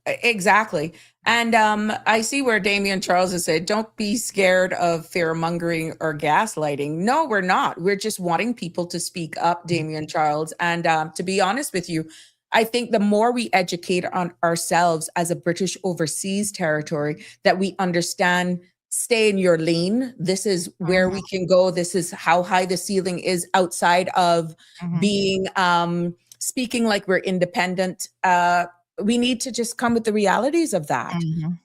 Exactly. And I see where Damien Charles has said, don't be scared of fear mongering or gaslighting. No, we're not. We're just wanting people to speak up, Damien Charles. And to be honest with you, I think the more we educate on ourselves as a British overseas territory, that we understand, stay in your lane. This is where we can go. This is how high the ceiling is outside of being speaking like we're independent. We need to just come with the realities of that.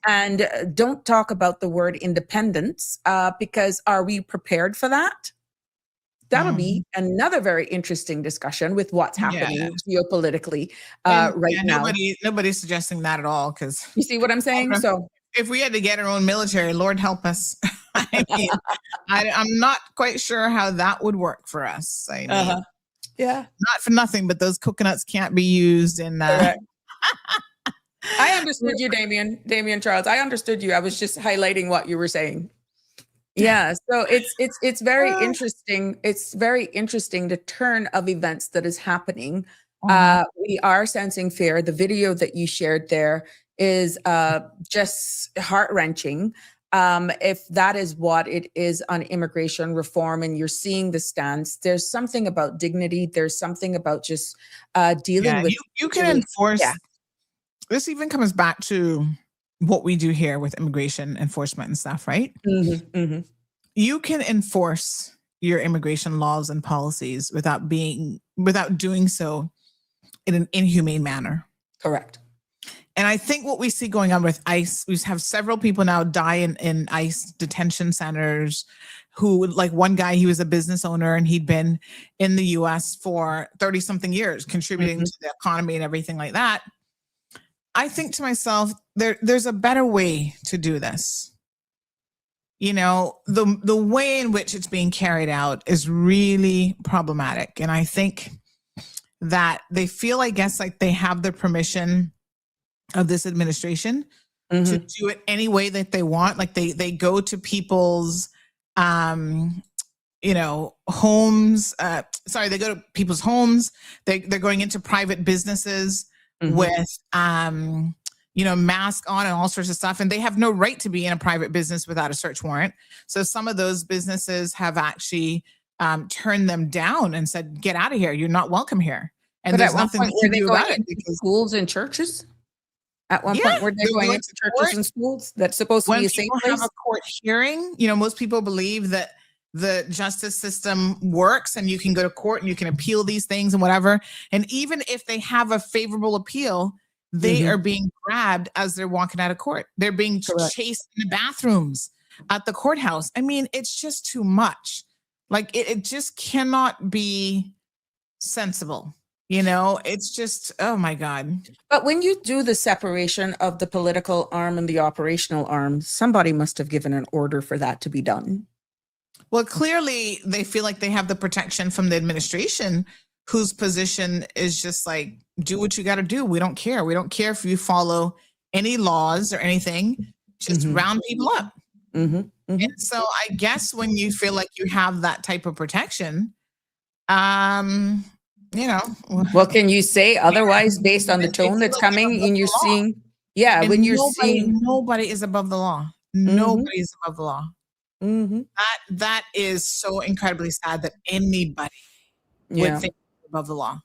And don't talk about the word independence, because are we prepared for that? That'll be another very interesting discussion with what's happening geopolitically right now. Nobody's suggesting that at all, because you see what I'm saying? So if we had to get our own military, Lord help us. I mean, I'm not quite sure how that would work for us. I mean, not for nothing, but those coconuts can't be used in. I understood you, Damien Charles. I understood you. I was just highlighting what you were saying. Yeah, so it's very interesting. It's very interesting, the turn of events that is happening. We are sensing fear. The video that you shared there is just heart-wrenching. If that is what it is on immigration reform, and you're seeing the stance, there's something about dignity. There's something about just dealing with. You can enforce. Yeah. This even comes back to what we do here with immigration enforcement and stuff, right? You can enforce your immigration laws and policies without doing so in an inhumane manner. Correct. And I think what we see going on with ICE, we have several people now die in ICE detention centers who, like one guy, he was a business owner and he'd been in the US for 30 something years, contributing to the economy and everything like that. I think to myself, there's a better way to do this. The way in which it's being carried out is really problematic. And I think that they feel, I guess, like they have the permission of this administration to do it any way that they want. Like they go to people's, homes. They go to people's homes. They're going into private businesses with, mask on and all sorts of stuff. And they have no right to be in a private business without a search warrant. So some of those businesses have actually turned them down and said, get out of here. You're not welcome here. And there's nothing they can do about it. Schools and churches? At one point, were they going into churches and schools? That's supposed to be a safe place? When people have a court hearing, most people believe that the justice system works and you can go to court and you can appeal these things and whatever. And even if they have a favorable appeal, they are being grabbed as they're walking out of court. They're being chased in the bathrooms at the courthouse. I mean, it's just too much. Like it just cannot be sensible. It's just, oh my God. But when you do the separation of the political arm and the operational arm, somebody must have given an order for that to be done. Well, clearly they feel like they have the protection from the administration whose position is just like, do what you got to do. We don't care. We don't care if you follow any laws or anything. Just round people up. And so I guess when you feel like you have that type of protection, you know, What can you say otherwise based on the tone that's coming and you're seeing? Yeah, and when you're seeing. nobody is above the law. Nobody is above the law. That is so incredibly sad that anybody would think above the law.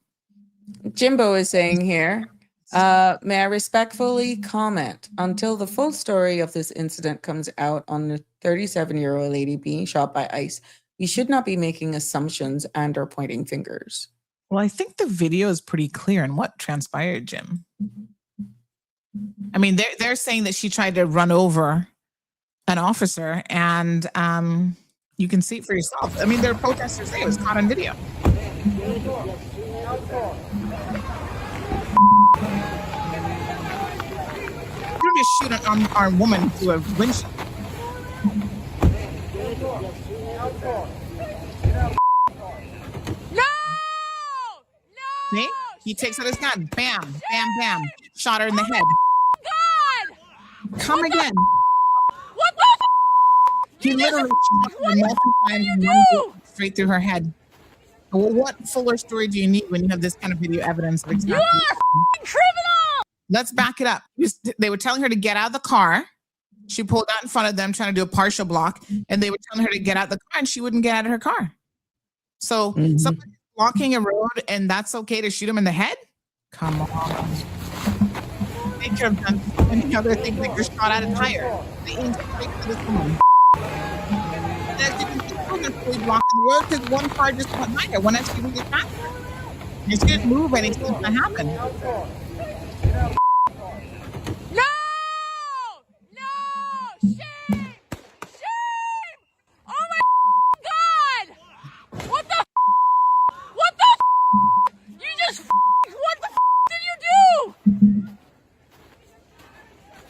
Jimbo is saying here, may I respectfully comment, until the full story of this incident comes out on the 37-year-old lady being shot by ICE, we should not be making assumptions and or pointing fingers. Well, I think the video is pretty clear in what transpired, Jim. I mean, they're saying that she tried to run over an officer, and you can see it for yourself. I mean, there are protesters there. It was caught on video. You don't just shoot an unarmed woman through a windshield. No! See? He takes out his gun. Bam, bam, bam. Shot her in the head. God! Come again. What the He literally shot her multiple times and straight through her head. Well, what fuller story do you need when you have this kind of video evidence of exactly? You are a criminal! Let's back it up. They were telling her to get out of the car. She pulled out in front of them, trying to do a partial block, and they were telling her to get out of the car, and she wouldn't get out of her car. So somebody's blocking a road, and that's okay to shoot him in the head? Come on. They could have done any other thing, like they're shot at a tire. They aimed straight for this woman. And as you can see, they're fully blocking the road because one car just went by her, one SUV just passed her. And she didn't move anything to happen. No! No! Shame! Shame! Oh my God! What the What the You just what the did you do?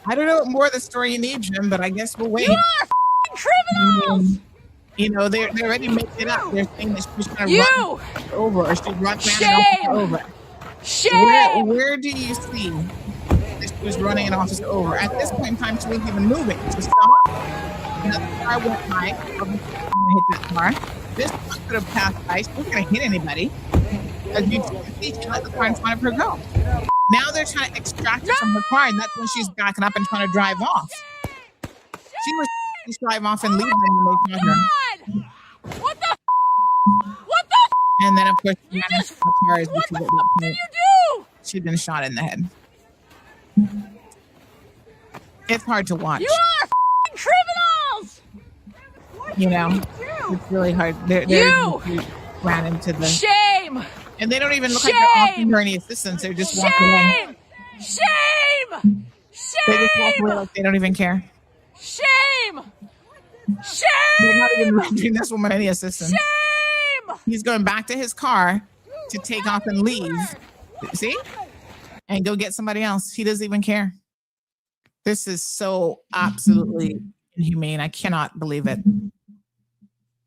I don't know what more of the story you need, Jim, but I guess we'll wait. You are criminals! You know, they're already making it up. They're saying that she's trying to run over, or she ran an officer over. Shame! Where do you see that she was running an officer over? At this point in time, she wasn't even moving. She stopped. Another car went by. Obviously, she didn't hit that car. This one could have passed by. She wasn't going to hit anybody. As you can see, she let the car in front of her go. Now they're trying to extract her from her car, and that's when she's backing up and trying to drive off. She was trying to drive off and leave them when they found her. What the What the And then, of course, she ran into the cars What because the at that did point, you do? she'd been shot in the head. It's hard to watch. You are criminals! You know, it's really hard. They ran into the Shame! and they don't even look like they're offering her any assistance. They're just walking away. Shame! They just walk away Shame! like they don't even care. Shame! They're not even Shame! rendering this woman any assistance. Shame! He's going back to his car to take off and leave. See? And go get somebody else. He doesn't even care. This is so absolutely inhumane. I cannot believe it.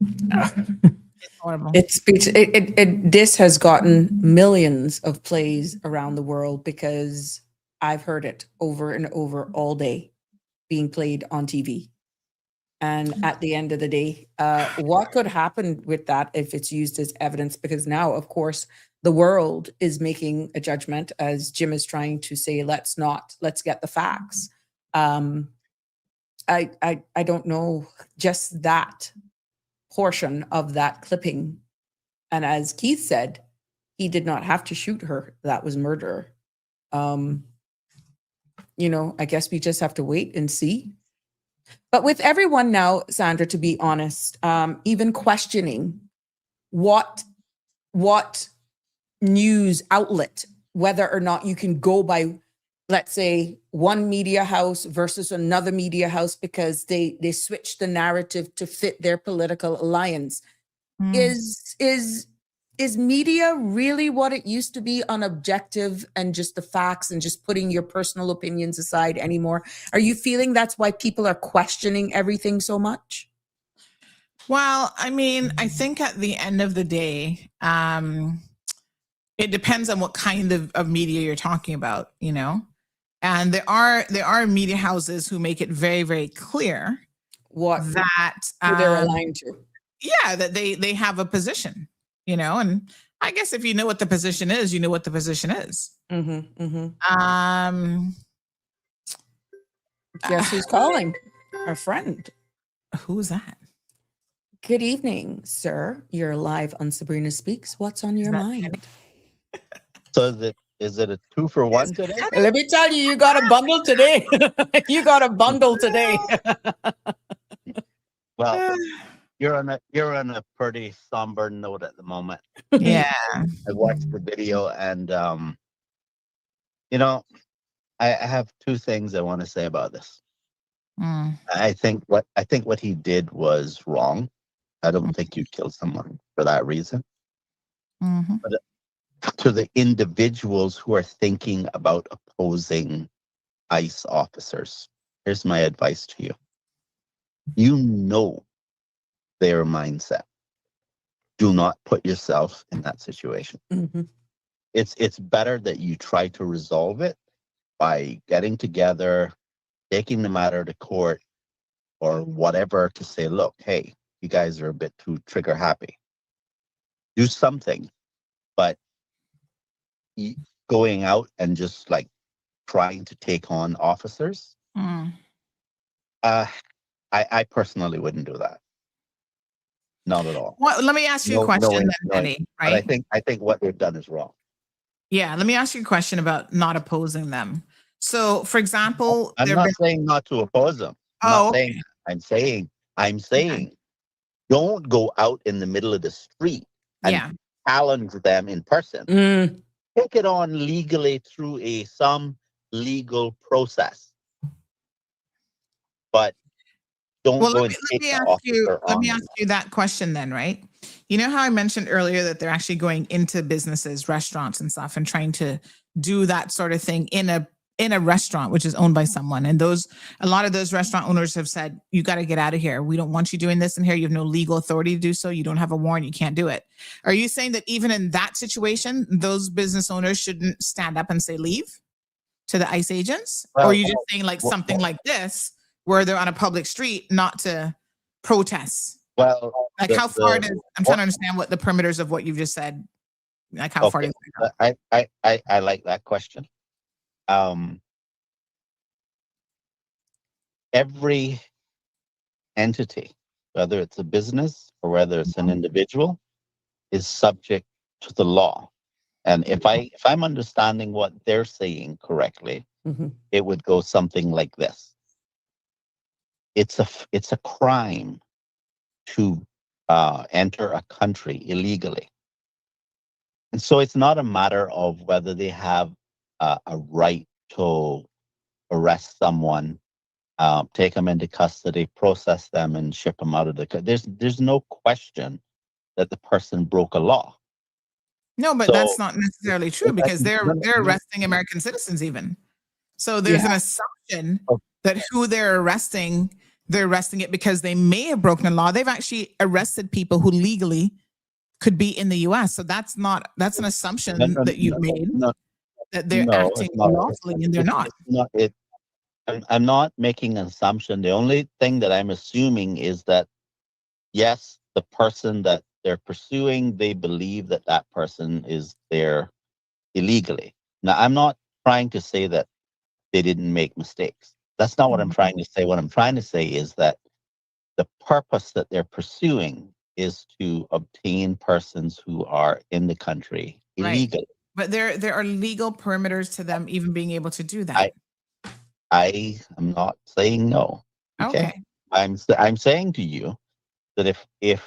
It's horrible. This has gotten millions of plays around the world because I've heard it over and over all day being played on TV. And at the end of the day, what could happen with that if it's used as evidence? Because now, of course, the world is making a judgment, as Jim is trying to say, let's get the facts. I don't know, just that portion of that clipping. And as Keith said, he did not have to shoot her. That was murder. You know, I guess we just have to wait and see. But with everyone now, Sandra, to be honest, even questioning what news outlet, whether or not you can go by, let's say, one media house versus another media house because they switch the narrative to fit their political alliance. Is media really what it used to be, unobjective and just the facts and just putting your personal opinions aside anymore? Are you feeling that's why people are questioning everything so much? Well, I mean, I think at the end of the day, It depends on what kind of media you're talking about, you know. And there are media houses who make it very, very clear What that who they're aligned to. yeah, that they have a position, you know. And I guess if you know what the position is, you know what the position is. Guess who's calling? Our friend. Who's that? Good evening, sir. You're live on Sabrina Speaks. What's on your mind? So is it a 2-for-1 today? Let me tell you, you got a bundle today. You got a bundle today. Well, you're on a pretty somber note at the moment. Yeah. I watched the video, and you know, I have two things I want to say about this. I think what he did was wrong. I don't think you'd kill someone for that reason. But to the individuals who are thinking about opposing ICE officers, here's my advice to you. You know their mindset. Do not put yourself in that situation. It's better that you try to resolve it by getting together, taking the matter to court, or whatever, to say, look, hey, you guys are a bit too trigger happy. Do something, but going out and just like trying to take on officers, I personally wouldn't do that. Not at all. Well, let me ask you a question then, Benny. Right? But I think what they've done is wrong. Yeah, let me ask you a question about not opposing them. So, for example, I'm not saying not to oppose them. I'm saying don't go out in the middle of the street and challenge them in person. Take it on legally through some legal process, but don't go and take the officer on. Let me ask you that question then, right? You know how I mentioned earlier that they're actually going into businesses, restaurants and stuff, and trying to do that sort of thing in a restaurant which is owned by someone. And a lot of those restaurant owners have said, you got to get out of here. We don't want you doing this in here. You have no legal authority to do so. You don't have a warrant. You can't do it. Are you saying that even in that situation, those business owners shouldn't stand up and say leave to the ICE agents? Or are you just saying like something like this, where they're on a public street, not to protest? Well, like how far I'm trying to understand what the perimeters of what you've just said, like how far does it go? I like that question. Every entity, whether it's a business or whether it's an individual, is subject to the law. And if I'm understanding what they're saying correctly, it would go something like this. It's a crime to enter a country illegally. And so it's not a matter of whether they have a right to arrest someone, take them into custody, process them, and ship them out of the country. There's no question that the person broke a law. No, but that's not necessarily true, because they're arresting American citizens even. So there's an assumption that who they're arresting it because they may have broken a law. They've actually arrested people who legally could be in the US. So that's an assumption that you've made, that they're acting lawfully, and they're not. I'm not making an assumption. The only thing that I'm assuming is that, yes, the person that they're pursuing, they believe that person is there illegally. Now, I'm not trying to say that they didn't make mistakes. That's not what I'm trying to say. What I'm trying to say is that the purpose that they're pursuing is to obtain persons who are in the country illegally. But there are legal perimeters to them even being able to do that. I am not saying no. Okay. I'm saying to you that if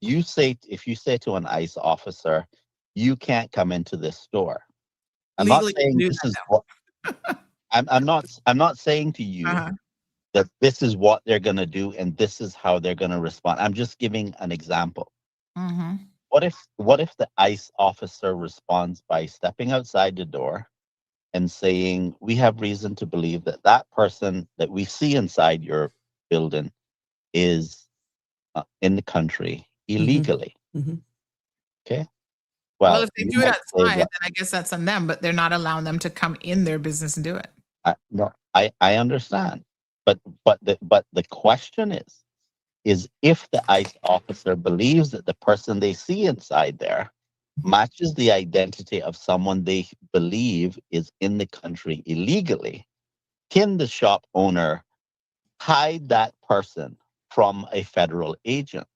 you say to an ICE officer, you can't come into this store. I'm not saying this is what I'm not saying to you that this is what they're going to do and this is how they're going to respond. I'm just giving an example. What if the ICE officer responds by stepping outside the door and saying, we have reason to believe that person that we see inside your building is in the country illegally. Okay. Well, if they you do it might say outside, then that. I guess that's on them, but they're not allowing them to come in their business and do it. No, I understand, but the question is if the ICE officer believes that the person they see inside there matches the identity of someone they believe is in the country illegally, can the shop owner hide that person from a federal agent?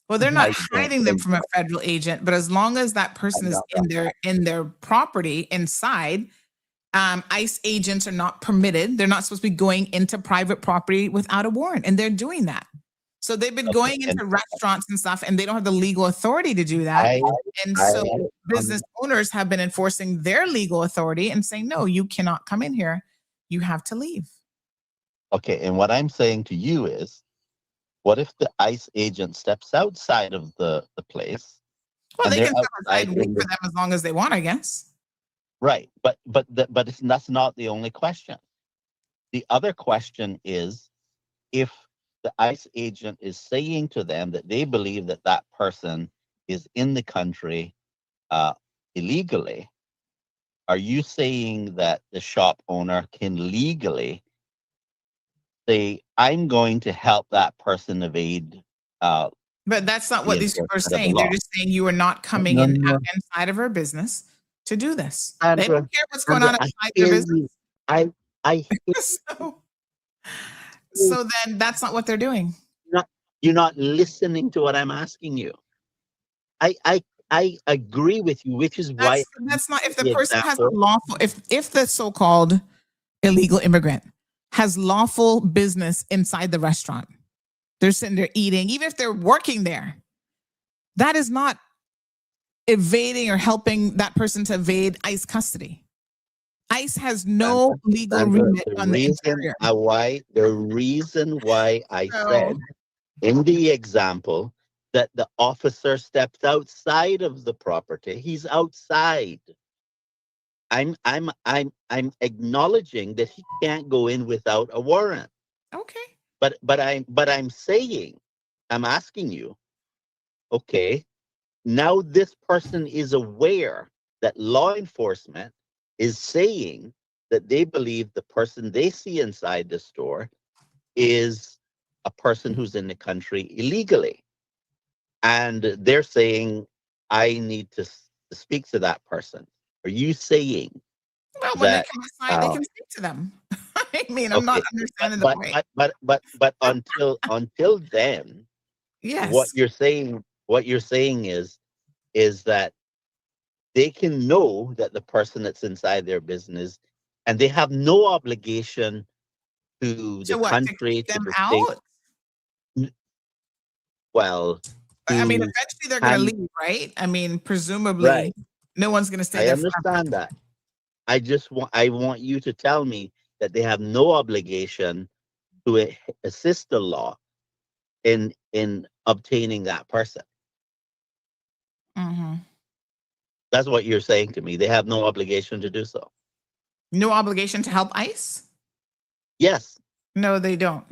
Well, they're not I don't hiding them think from a federal agent, but as long as that person is in their property inside, ICE agents are not permitted. They're not supposed to be going into private property without a warrant, and they're doing that. So they've been going into restaurants and stuff, and they don't have the legal authority to do that. And so business owners have been enforcing their legal authority and saying, no, you cannot come in here. You have to leave. Okay, and what I'm saying to you is, what if the ICE agent steps outside of the place? Well, and they they're can step outside and wait in for them as long as they want, I guess. Right, but that's not the only question. The other question is, if the ICE agent is saying to them that they believe that that person is in the country illegally, are you saying that the shop owner can legally say, I'm going to help that person evade? But that's not what these people are enforcement of the saying. They're law? just saying you are not coming No, in no. inside of our business to do this. They Sandra, don't care what's going Sandra, on I inside their hear business. you. I hear So then that's not what they're doing. you're not listening to what I'm asking you. I agree with you, which is why That's not if the the person has a example. lawful if the so-called illegal immigrant has lawful business inside the restaurant. They're sitting there eating, even if they're working there. That is not evading or helping that person to evade ICE custody. ICE has no legal remit on the interior. The reason why I So- said in the example that the officer steps outside of the property, he's outside. I'm acknowledging that he can't go in without a warrant. Okay. But I'm saying, I'm asking you, okay, now this person is aware that law enforcement is saying that they believe the person they see inside the store is a person who's in the country illegally. And they're saying, I need to speak to that person. Are you saying Well, when that, they come inside, they can speak to them. I mean, I'm okay, not understanding the point. but until then, Yes. what you're saying is that they can know that the person that's inside their business, and they have no obligation to the what, country, to to them the out? state. Well, I mean, to eventually they're going to hand- leave, right? I mean, presumably, right. no one's going to stay I there. understand that. I want you to tell me that they have no obligation to assist the law in obtaining that person. Mm-hmm. That's what you're saying to me. They have no obligation to do so. No obligation to help ICE? Yes. No, they don't.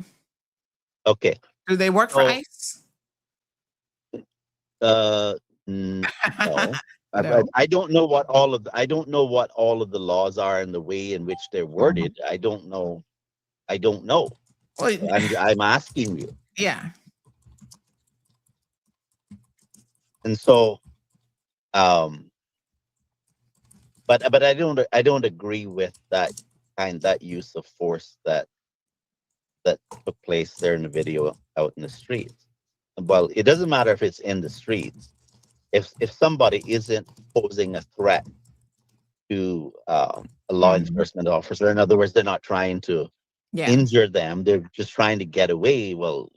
Okay. Do they work for ICE? No. No. I don't know what all of the laws are and the way in which they're worded. I don't know. Well, I'm asking you. yeah. And so, but I don't agree with that use of force that took place there in the video out in the streets. Well, it doesn't matter if it's in the streets. If somebody isn't posing a threat to a law enforcement officer, in other words, they're not trying to injure them, they're just trying to get away. Well,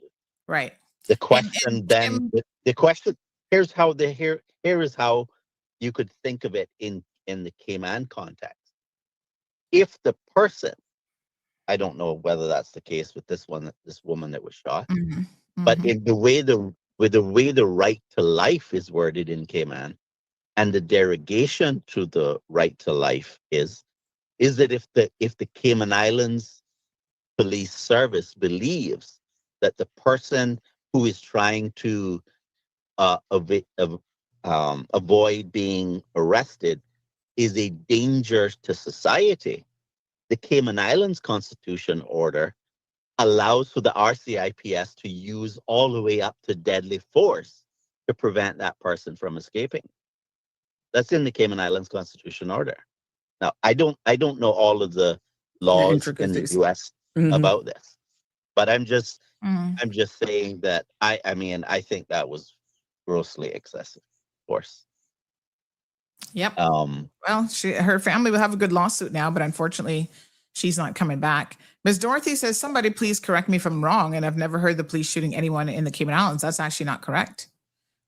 right. The question the question here is how you could think of it in the Cayman context. If the person, I don't know whether that's the case with this woman that was shot, but in the way the right to life is worded in Cayman, and the derogation to the right to life is that if the Cayman Islands Police Service believes that the person who is trying to avoid being arrested is a danger to society. The Cayman Islands Constitution order allows for the RCIPS to use all the way up to deadly force to prevent that person from escaping. That's in the Cayman Islands Constitution order. Now, I don't know all of the laws in the U.S. about this, but I'm just saying that I think that was grossly excessive force. Yep. Well, her family will have a good lawsuit now, but unfortunately, she's not coming back. Ms. Dorothy says, somebody please correct me if I'm wrong, and I've never heard the police shooting anyone in the Cayman Islands. That's actually not correct.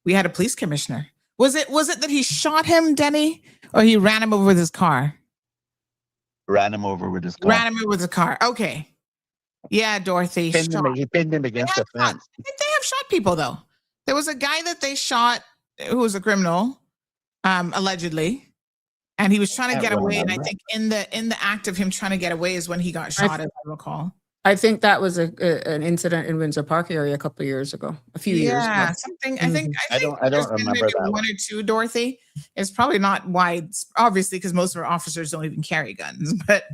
We had a police commissioner. Was it that he shot him, Denny, or he ran him over with his car? Ran him over with his car. Okay. Yeah, Dorothy. He pinned him against the fence. I think they have shot people, though. There was a guy that they shot who was a criminal, allegedly. And he was trying to get away. And I think in the act of him trying to get away is when he got shot, as I recall. I think that was an incident in Windsor Park area a couple of years ago, a few years ago. Yeah, something. I think I don't remember that one or two, Dorothy. It's probably not wide, obviously, because most of our officers don't even carry guns. But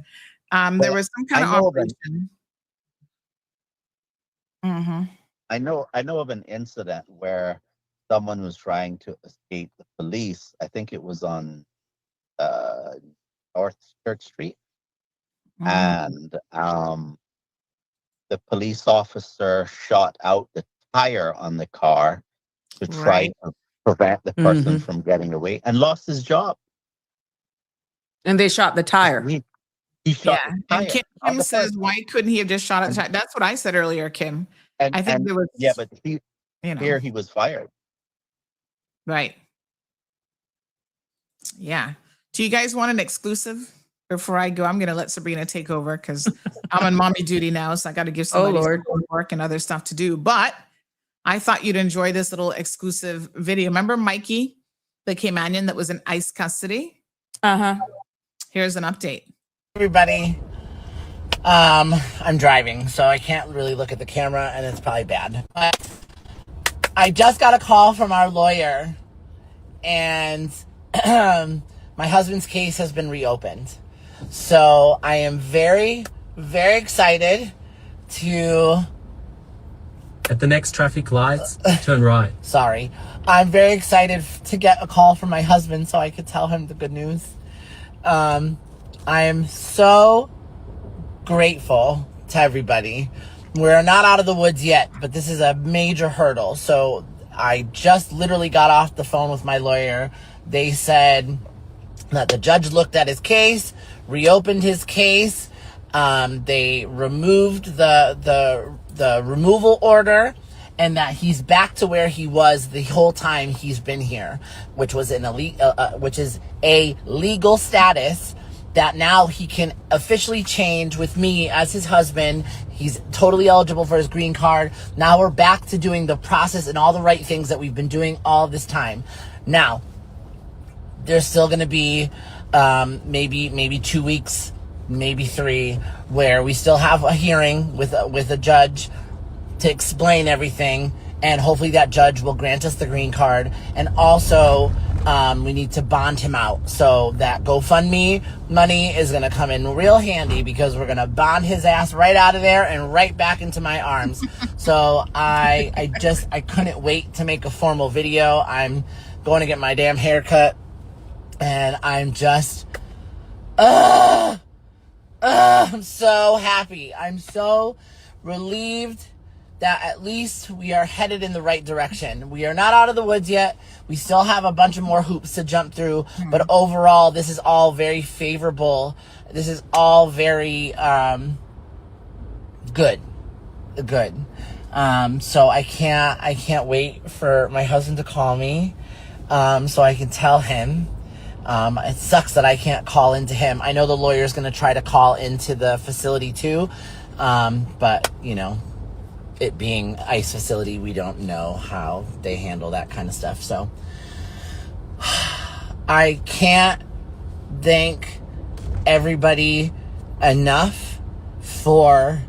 there was some kind of operation. I know of an incident where someone was trying to escape the police. I think it was on North Church Street, and the police officer shot out the tire on the car to try to prevent the person from getting away, and lost his job. And they shot the tire. He shot the tire. And Kim says, why couldn't he have just shot at the tire? That's what I said earlier, Kim. And, I think there was, but here he was fired. Right. Yeah. Do you guys want an exclusive? Before I go, I'm going to let Sabrina take over because I'm on mommy duty now, so I got to give somebody some work and other stuff to do. But I thought you'd enjoy this little exclusive video. Remember Mikey, the Caymanian that was in ICE custody? Here's an update. Everybody, I'm driving, so I can't really look at the camera, and it's probably bad. But I just got a call from our lawyer, and my husband's case has been reopened. So I am very, very excited to... At the next traffic lights, turn right. Sorry. I'm very excited to get a call from my husband so I could tell him the good news. I am so grateful to everybody. We're not out of the woods yet, but this is a major hurdle. So I just literally got off the phone with my lawyer. They said that the judge looked at his case, reopened his case. They removed the removal order, and that he's back to where he was the whole time he's been here, which was which is a legal status that now he can officially change with me as his husband. He's totally eligible for his green card. Now we're back to doing the process and all the right things that we've been doing all this time. Now, there's still going to be maybe 2 weeks, maybe 3, where we still have a hearing with a judge to explain everything, and hopefully that judge will grant us the green card. And also, we need to bond him out. So that GoFundMe money is going to come in real handy, because we're going to bond his ass right out of there and right back into my arms. So I couldn't wait to make a formal video. I'm going to get my damn haircut, and I'm just, I'm so happy. I'm so relieved that at least we are headed in the right direction. We are not out of the woods yet. We still have a bunch of more hoops to jump through, but overall, this is all very favorable. This is all very good. So I can't wait for my husband to call me, so I can tell him. It sucks that I can't call into him. I know the lawyer's going to try to call into the facility too, but you know, it being ICE facility, we don't know how they handle that kind of stuff. So I can't thank everybody enough for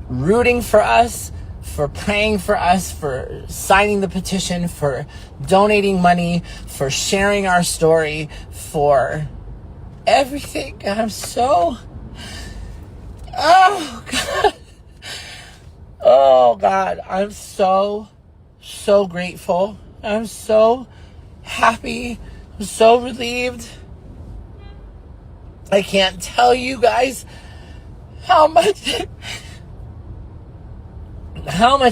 rooting for us, for praying for us, for signing the petition, for donating money, for sharing our story, for everything. I'm so, oh God. Oh God, I'm so grateful. I'm so happy. I'm so relieved. I can't tell you guys how much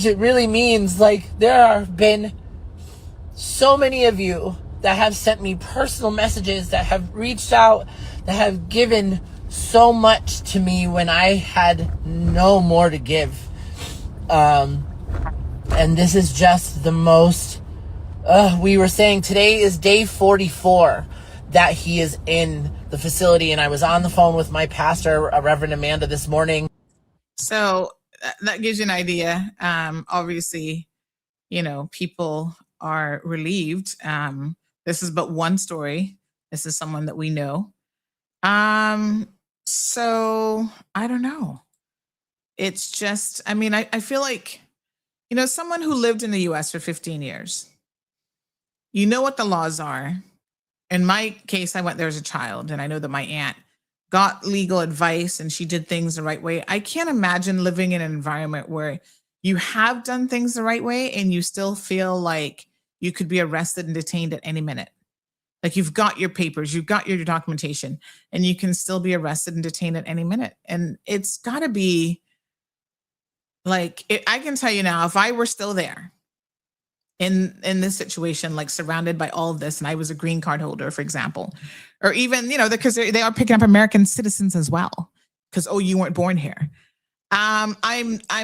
it really means. Like, there have been so many of you that have sent me personal messages, that have reached out, that have given so much to me when I had no more to give. And this is just the most, we were saying today is day 44 that he is in the facility. And I was on the phone with my pastor, Reverend Amanda, this morning. So that gives you an idea. Obviously, you know, people are relieved. This is but one story. This is someone that we know. So I don't know. It's just, I mean, I feel like, you know, someone who lived in the US for 15 years, you know what the laws are. In my case, I went there as a child, and I know that my aunt got legal advice and she did things the right way. I can't imagine living in an environment where you have done things the right way and you still feel like you could be arrested and detained at any minute. Like, you've got your papers, you've got your documentation, and you can still be arrested and detained at any minute. And it's got to be like, I can tell you now, if I were still there in this situation, like surrounded by all of this, and I was a green card holder, for example, or even, you know, because they are picking up American citizens as well, because, oh, you weren't born here. I'm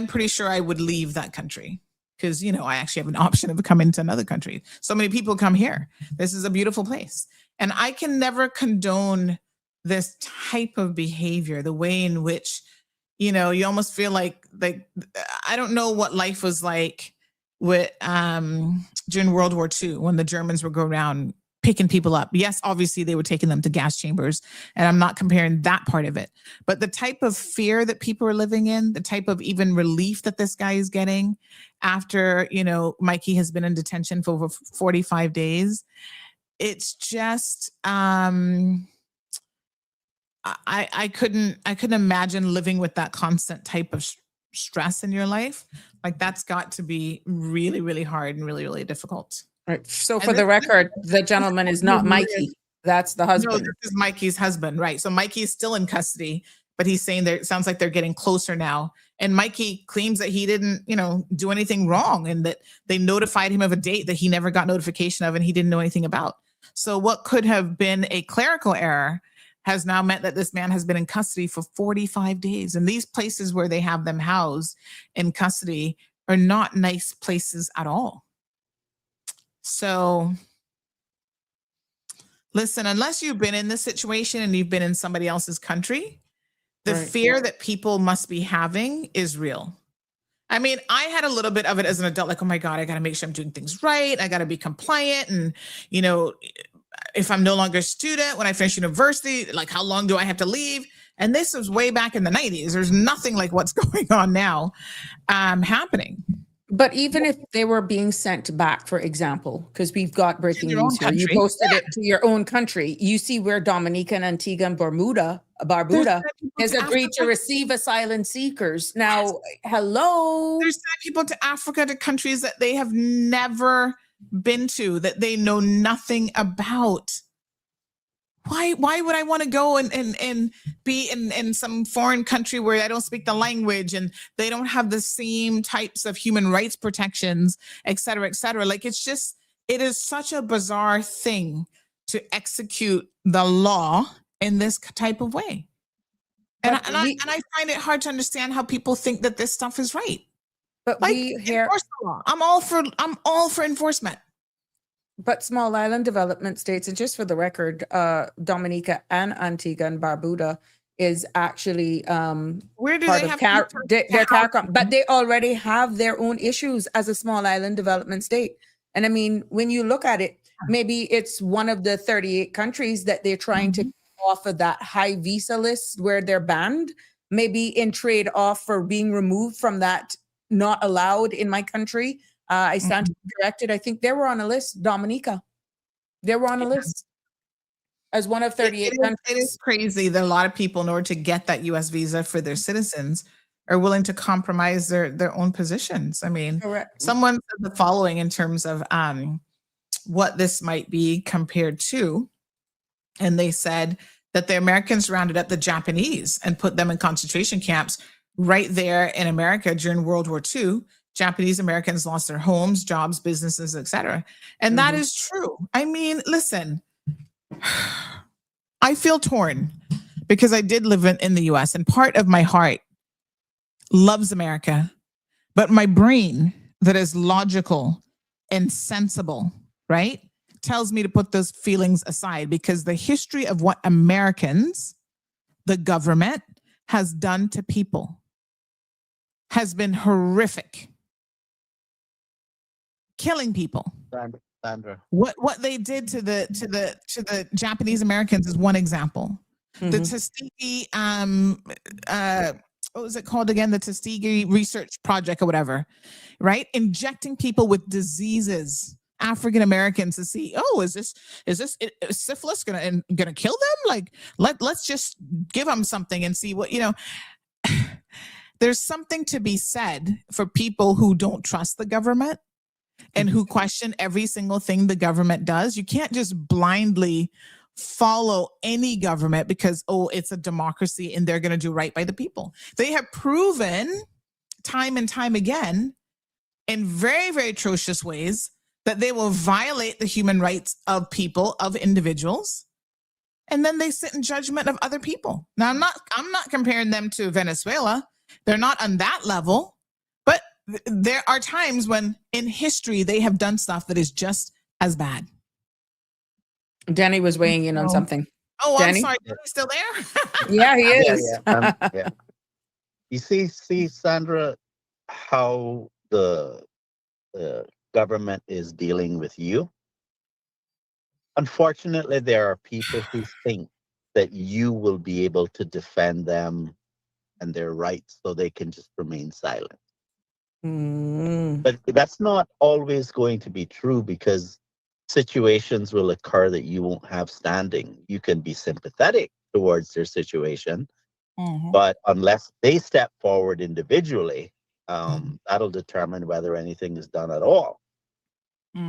pretty sure I would leave that country, because, you know, I actually have an option of coming to another country. So many people come here. This is a beautiful place. And I can never condone this type of behavior, the way in which, you know, you almost feel like I don't know what life was like with during World War II, when the Germans would go around picking people up. Yes, obviously they were taking them to gas chambers, and I'm not comparing that part of it, but the type of fear that people are living in, the type of even relief that this guy is getting after, you know, Mikey has been in detention for over 45 days. It's just, I couldn't imagine living with that constant type of stress in your life. Like, that's got to be really, really hard and really, really difficult. Right. So for the record, the gentleman is not Mikey. That's the No, husband. this is Mikey's husband, right? So Mikey is still in custody, but he's saying that it sounds like they're getting closer now. And Mikey claims that he didn't, you know, do anything wrong, and that they notified him of a date that he never got notification of and he didn't know anything about. So what could have been a clerical error has now meant that this man has been in custody for 45 days. And these places where they have them housed in custody are not nice places at all. So listen, unless you've been in this situation and you've been in somebody else's country, the fear that people must be having is real. I mean, I had a little bit of it as an adult, like, oh my God, I got to make sure I'm doing things right. I got to be compliant. And, you know, if I'm no longer a student, when I finish university, like, how long do I have to leave? And this was way back in the 90s. There's nothing like what's going on now happening. But even if they were being sent back, for example, because we've got breaking news here, you country. posted it to your own country. You see where Dominica and Antigua and Barbuda has agreed to receive asylum seekers. Now, hello. There's people to Africa, to countries that they have never been to, that they know nothing about. Why would I want to go and be in some foreign country where I don't speak the language and they don't have the same types of human rights protections, et cetera, et cetera? Like, it is such a bizarre thing to execute the law in this type of way. And I find it hard to understand how people think that this stuff is right. But like, we hear, enforce the law. I'm all for enforcement. But small island development states, and just for the record, Dominica and Antigua and Barbuda is actually where do part they of have their CARICOM, but they already have their own issues as a small island development state. And I mean, when you look at it, maybe it's one of the 38 countries that they're trying to get off of that high visa list where they're banned, maybe in trade off for being removed from that not allowed in my country. I stand to be corrected. I think they were on a list, Dominica. They were on a list as one of 38 countries. It is crazy that a lot of people, in order to get that U.S. visa for their citizens, are willing to compromise their own positions. I mean, Correct. someone said the following in terms of what this might be compared to, and they said that the Americans rounded up the Japanese and put them in concentration camps right there in America during World War II. Japanese Americans lost their homes, jobs, businesses, etc. And that is true. I mean, listen, I feel torn because I did live in the US, and part of my heart loves America, but my brain that is logical and sensible, right, tells me to put those feelings aside, because the history of what Americans, the government, has done to people has been horrific. Killing people. Sandra. What they did to the Japanese Americans is one example. The Tuskegee what was it called again? The Tuskegee Research Project or whatever, right? Injecting people with diseases, African Americans, to see, oh, is syphilis gonna kill them? Like let's just give them something and see what, you know. There's something to be said for people who don't trust the government and who question every single thing the government does. You can't just blindly follow any government because, oh, it's a democracy and they're going to do right by the people. They have proven time and time again in very, very atrocious ways that they will violate the human rights of people, of individuals, and then they sit in judgment of other people. Now, I'm not comparing them to Venezuela. They're not on that level, but there are times when in history they have done stuff that is just as bad. Danny was weighing in on something. Oh, Danny? I'm sorry. Is he still there? Yeah, he is. Yeah. You see, Sandra, how the government is dealing with you. Unfortunately, there are people who think that you will be able to defend them and their rights so they can just remain silent. But that's not always going to be true, because situations will occur that you won't have standing. You can be sympathetic towards their situation, but unless they step forward individually, that'll determine whether anything is done at all.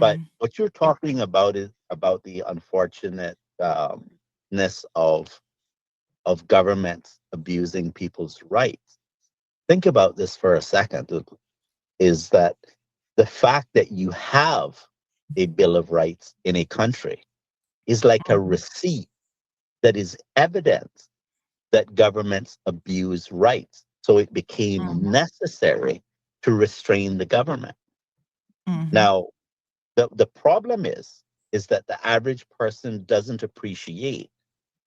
But what you're talking about is about the unfortunateness of governments abusing people's rights. Think about this for a second, is that the fact that you have a Bill of Rights in a country is like a receipt that is evidence that governments abuse rights. So it became necessary to restrain the government. Now, the problem is that the average person doesn't appreciate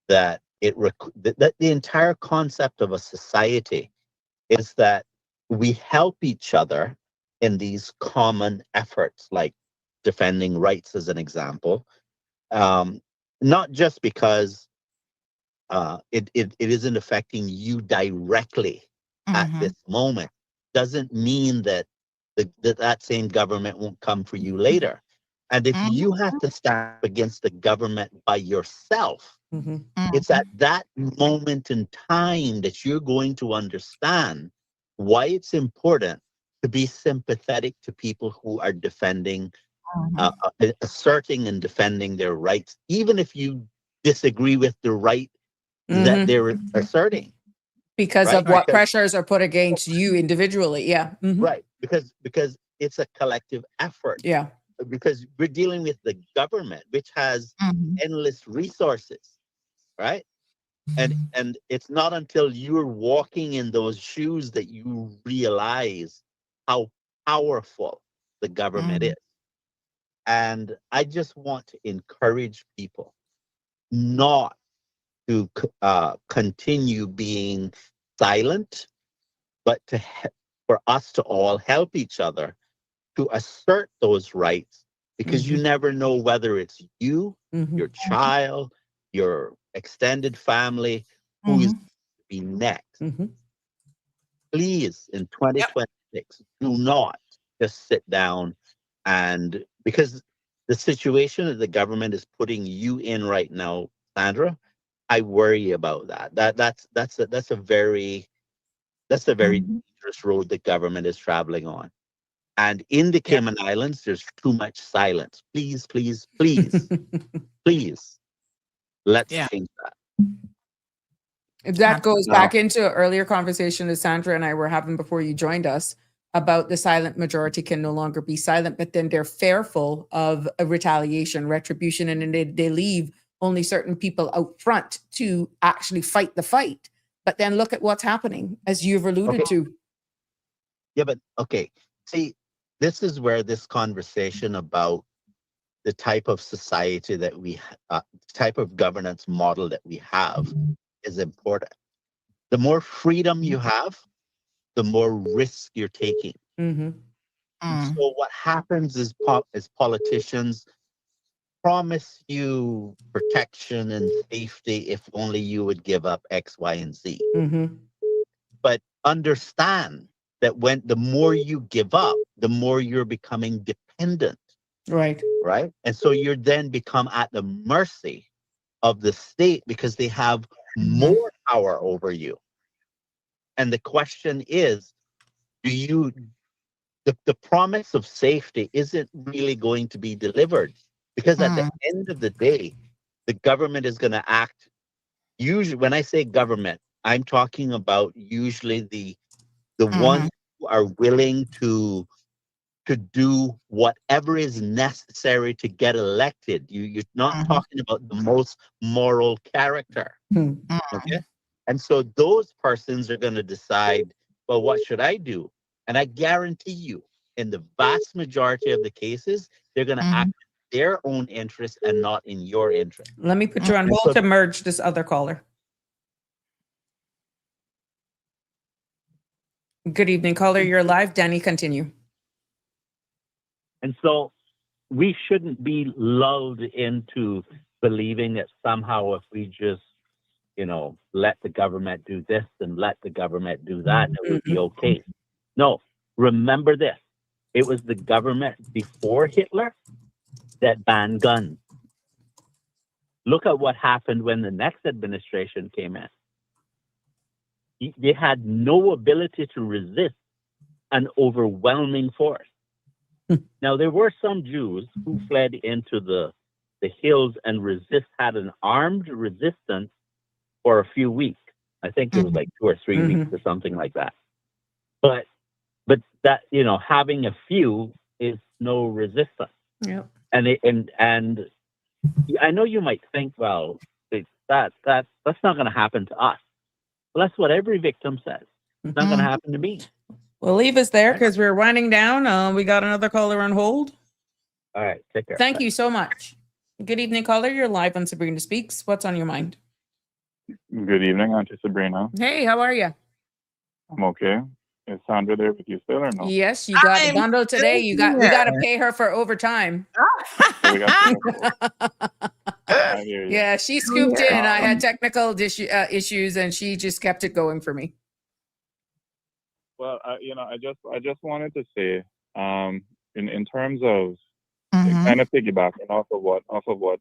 that that the entire concept of a society is that we help each other in these common efforts, like defending rights as an example, not just because it isn't affecting you directly at this moment, doesn't mean that that same government won't come for you later. And if you have to stand against the government by yourself, it's at that moment in time that you're going to understand why it's important to be sympathetic to people who are defending, asserting and defending their rights, even if you disagree with the right that they're asserting. Because of what pressures are put against you individually. Yeah. Right. Because it's a collective effort. Yeah. Because we're dealing with the government, which has endless resources, right? And it's not until you're walking in those shoes that you realize how powerful the government is. And I just want to encourage people not to continue being silent, but for us to all help each other to assert those rights, because you never know whether it's you, your child, your extended family, who is to be next. Please, in 2020, politics. Do not just sit down and because the situation that the government is putting you in right now, Sandra, I worry about that. That's a very dangerous road the government is traveling on. And in the Cayman Islands, there's too much silence. Please, please, please, please, let's change that. That goes Now, back into an earlier conversation that Sandra and I were having before you joined us about the silent majority can no longer be silent, but then they're fearful of a retaliation, retribution, and then they leave only certain people out front to actually fight the fight. But then look at what's happening, as you've alluded to. yeah, but okay. See, this is where this conversation about the type of society that type of governance model that we have is important. The more freedom you have, the more risk you're taking. So what happens is politicians promise you protection and safety if only you would give up X, Y, and Z. But understand that the more you give up, the more you're becoming dependent. Right. Right. And so you're then become at the mercy of the state because they have more power over you. And the question is, the promise of safety isn't really going to be delivered because at the end of the day, the government is going to act. Usually, when I say government, I'm talking about usually the ones who are willing to do whatever is necessary to get elected. You're not talking about the most moral character. Okay. And so those persons are going to decide, well, what should I do? And I guarantee you, in the vast majority of the cases, they're going to act in their own interest and not in your interest. Let me put you on hold to merge this other caller. Good evening, caller. You're live. Danny, continue. And so we shouldn't be lulled into believing that somehow if we just, let the government do this and let the government do that, it would be okay. No, remember this. It was the government before Hitler that banned guns. Look at what happened when the next administration came in. They had no ability to resist an overwhelming force. Now, there were some Jews who fled into the hills and had an armed resistance for a few weeks. I think it was like 2 or 3 weeks or something like that. But that, having a few is no resistance. Yeah. And I know you might think, well, that's not going to happen to us. Well, that's what every victim says. It's not going to happen to me. Well, leave us there because we're winding down. We got another caller on hold. All right. Take care. Thank you so much. Good evening, caller. You're live on Sabrina Speaks. What's on your mind? Good evening, Auntie Sabrina. Hey, how are you? I'm okay. Is Sandra there with you still or no? Yes, you got a bundle today. We got to pay her for overtime. So we got I hear you. Yeah, she scooped in. I had technical issues, and she just kept it going for me. Well, I just wanted to say, in terms of kind of piggybacking off of what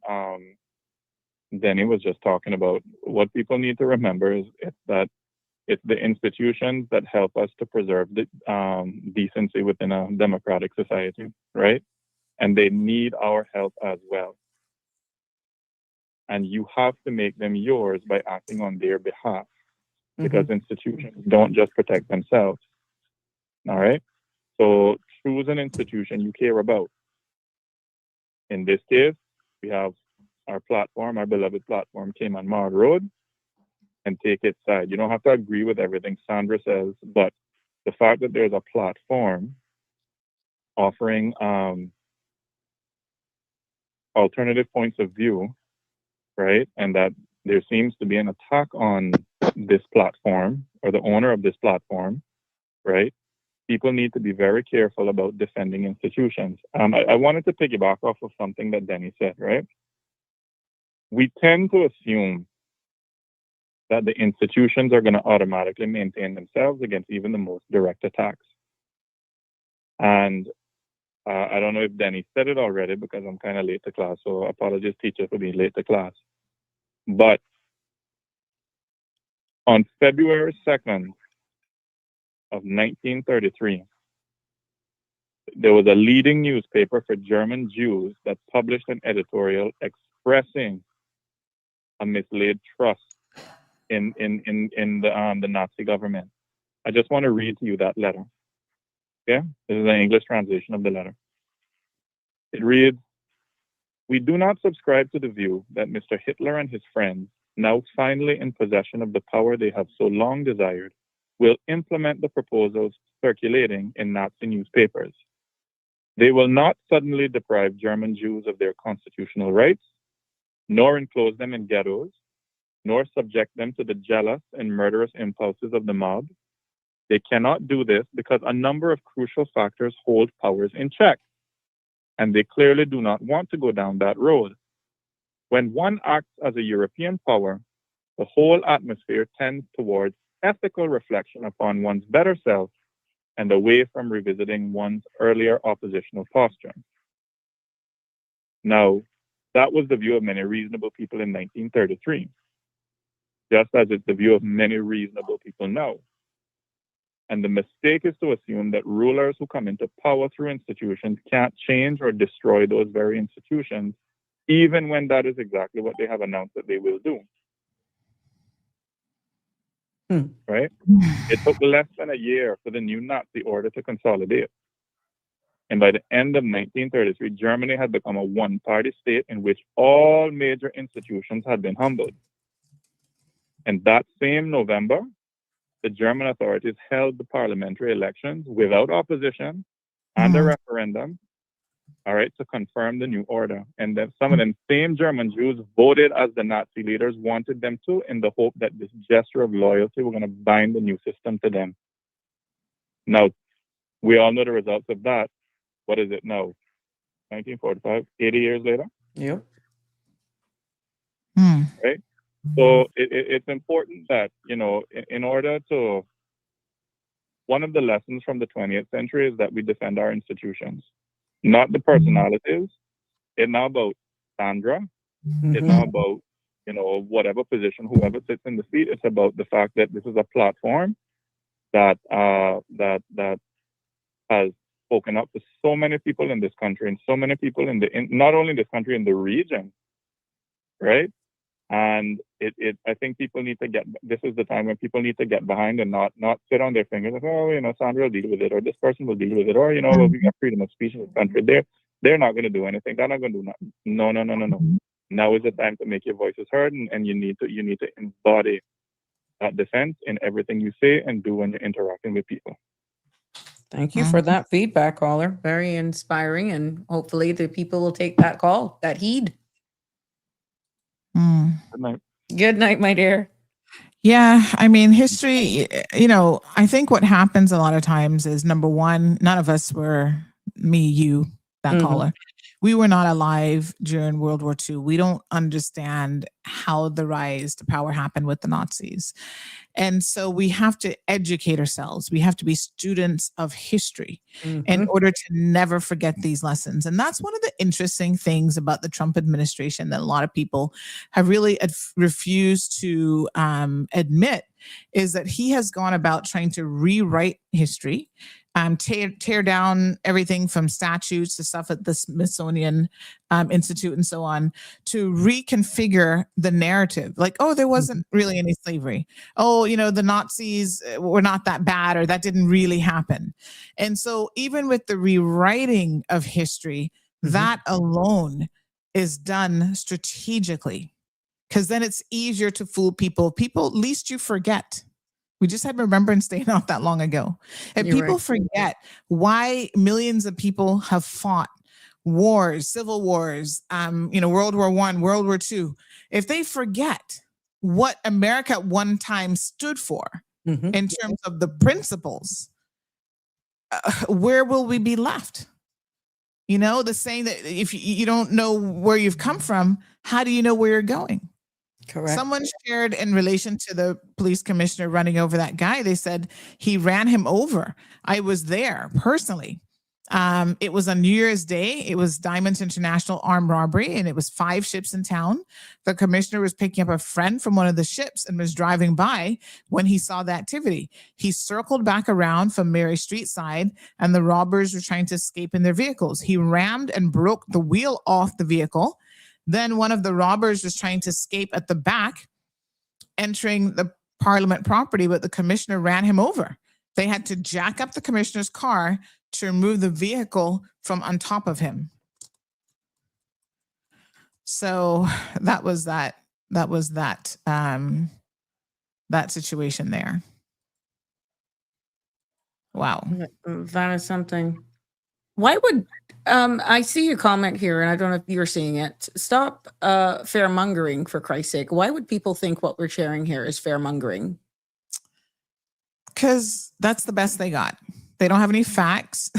Denny was just talking about, what people need to remember is that it's the institutions that help us to preserve the decency within a democratic society, right? And they need our help as well. And you have to make them yours by acting on their behalf, because institutions don't just protect themselves. All right? So choose an institution you care about. In this case, we have our platform, our beloved platform, Cayman Marg Road, and take its side. You don't have to agree with everything Sandra says, but the fact that there's a platform offering alternative points of view, right, and that there seems to be an attack on this platform or the owner of this platform, right? People need to be very careful about defending institutions. I wanted to piggyback off of something that Denny said, right? We tend to assume that the institutions are going to automatically maintain themselves against even the most direct attacks. And I don't know if Danny said it already because I'm kind of late to class, so apologies, teacher, for being late to class. But on February 2nd of 1933, there was a leading newspaper for German Jews that published an editorial expressing a mislaid trust in the Nazi government. I just want to read to you that letter. Okay? This is an English translation of the letter. It reads, "We do not subscribe to the view that Mr. Hitler and his friends, now finally in possession of the power they have so long desired, will implement the proposals circulating in Nazi newspapers. They will not suddenly deprive German Jews of their constitutional rights, nor enclose them in ghettos, nor subject them to the jealous and murderous impulses of the mob. They cannot do this because a number of crucial factors hold powers in check, and they clearly do not want to go down that road. When one acts as a European power, the whole atmosphere tends towards ethical reflection upon one's better self and away from revisiting one's earlier oppositional posture." Now, that was the view of many reasonable people in 1933, just as it's the view of many reasonable people now. And the mistake is to assume that rulers who come into power through institutions can't change or destroy those very institutions, even when that is exactly what they have announced that they will do. Right? It took less than a year for the new Nazi order to consolidate. And by the end of 1933, Germany had become a one-party state in which all major institutions had been humbled. And that same November, the German authorities held the parliamentary elections without opposition and a referendum, all right, to confirm the new order. And then some of them same German Jews voted as the Nazi leaders wanted them to, in the hope that this gesture of loyalty were going to bind the new system to them. Now, we all know the results of that. What is it now? 1945, 80 years later? Yep. Right? So it's important that, you know, in order to, one of the lessons from the 20th century is that we defend our institutions, not the personalities. It's not about Sandra. It's not about, you know, whatever position, whoever sits in the seat. It's about the fact that this is a platform that has spoken up to so many people in this country and so many people in not only in this country, in the region, right? And I think people need to this is the time when people need to get behind and not sit on their fingers like, oh, you know, Sandra will deal with it, or this person will deal with it, or, you know, well, we got freedom of speech in this country. They're not going to do anything. They're not going to do nothing. No. Now is the time to make your voices heard, and you need to embody that defense in everything you say and do when you're interacting with people. Thank you for that feedback, caller. Very inspiring, and hopefully the people will take that call, that heed. Good night. Good night, my dear. Yeah, I mean, history, you know, I think what happens a lot of times is, number one, none of us were, me, you, that caller, we were not alive during World War II. We don't understand how the rise to power happened with the Nazis. And so we have to educate ourselves. We have to be students of history in order to never forget these lessons. And that's one of the interesting things about the Trump administration that a lot of people have really refused to admit, is that he has gone about trying to rewrite history, tear down everything from statues to stuff at the Smithsonian Institute and so on, to reconfigure the narrative. Like, oh, there wasn't really any slavery. Oh, you know, the Nazis were not that bad, or that didn't really happen. And so even with the rewriting of history, that alone is done strategically, because then it's easier to fool people. People, at least you forget. We just had Remembrance Day not that long ago. And people forget why millions of people have fought wars, civil wars, you know, World War I, World War II. If they forget what America at one time stood for in terms of the principles, where will we be left? You know, the saying that if you don't know where you've come from, how do you know where you're going? Correct. Someone shared in relation to the police commissioner running over that guy, they said he ran him over. I was there personally. It was on New Year's Day. It was Diamonds International armed robbery, and it was 5 ships in town. The commissioner was picking up a friend from one of the ships and was driving by when he saw the activity. He circled back around from Mary Street side, and the robbers were trying to escape in their vehicles. He rammed and broke the wheel off the vehicle. Then one of the robbers was trying to escape at the back, entering the Parliament property, but the commissioner ran him over. They had to jack up the commissioner's car to remove the vehicle from on top of him. So that was that situation there. Wow. That is something. Why would I see your comment here, and I don't know if you're seeing it. Stop fear-mongering, for Christ's sake. Why would people think what we're sharing here is fear-mongering? Because that's the best they got. They don't have any facts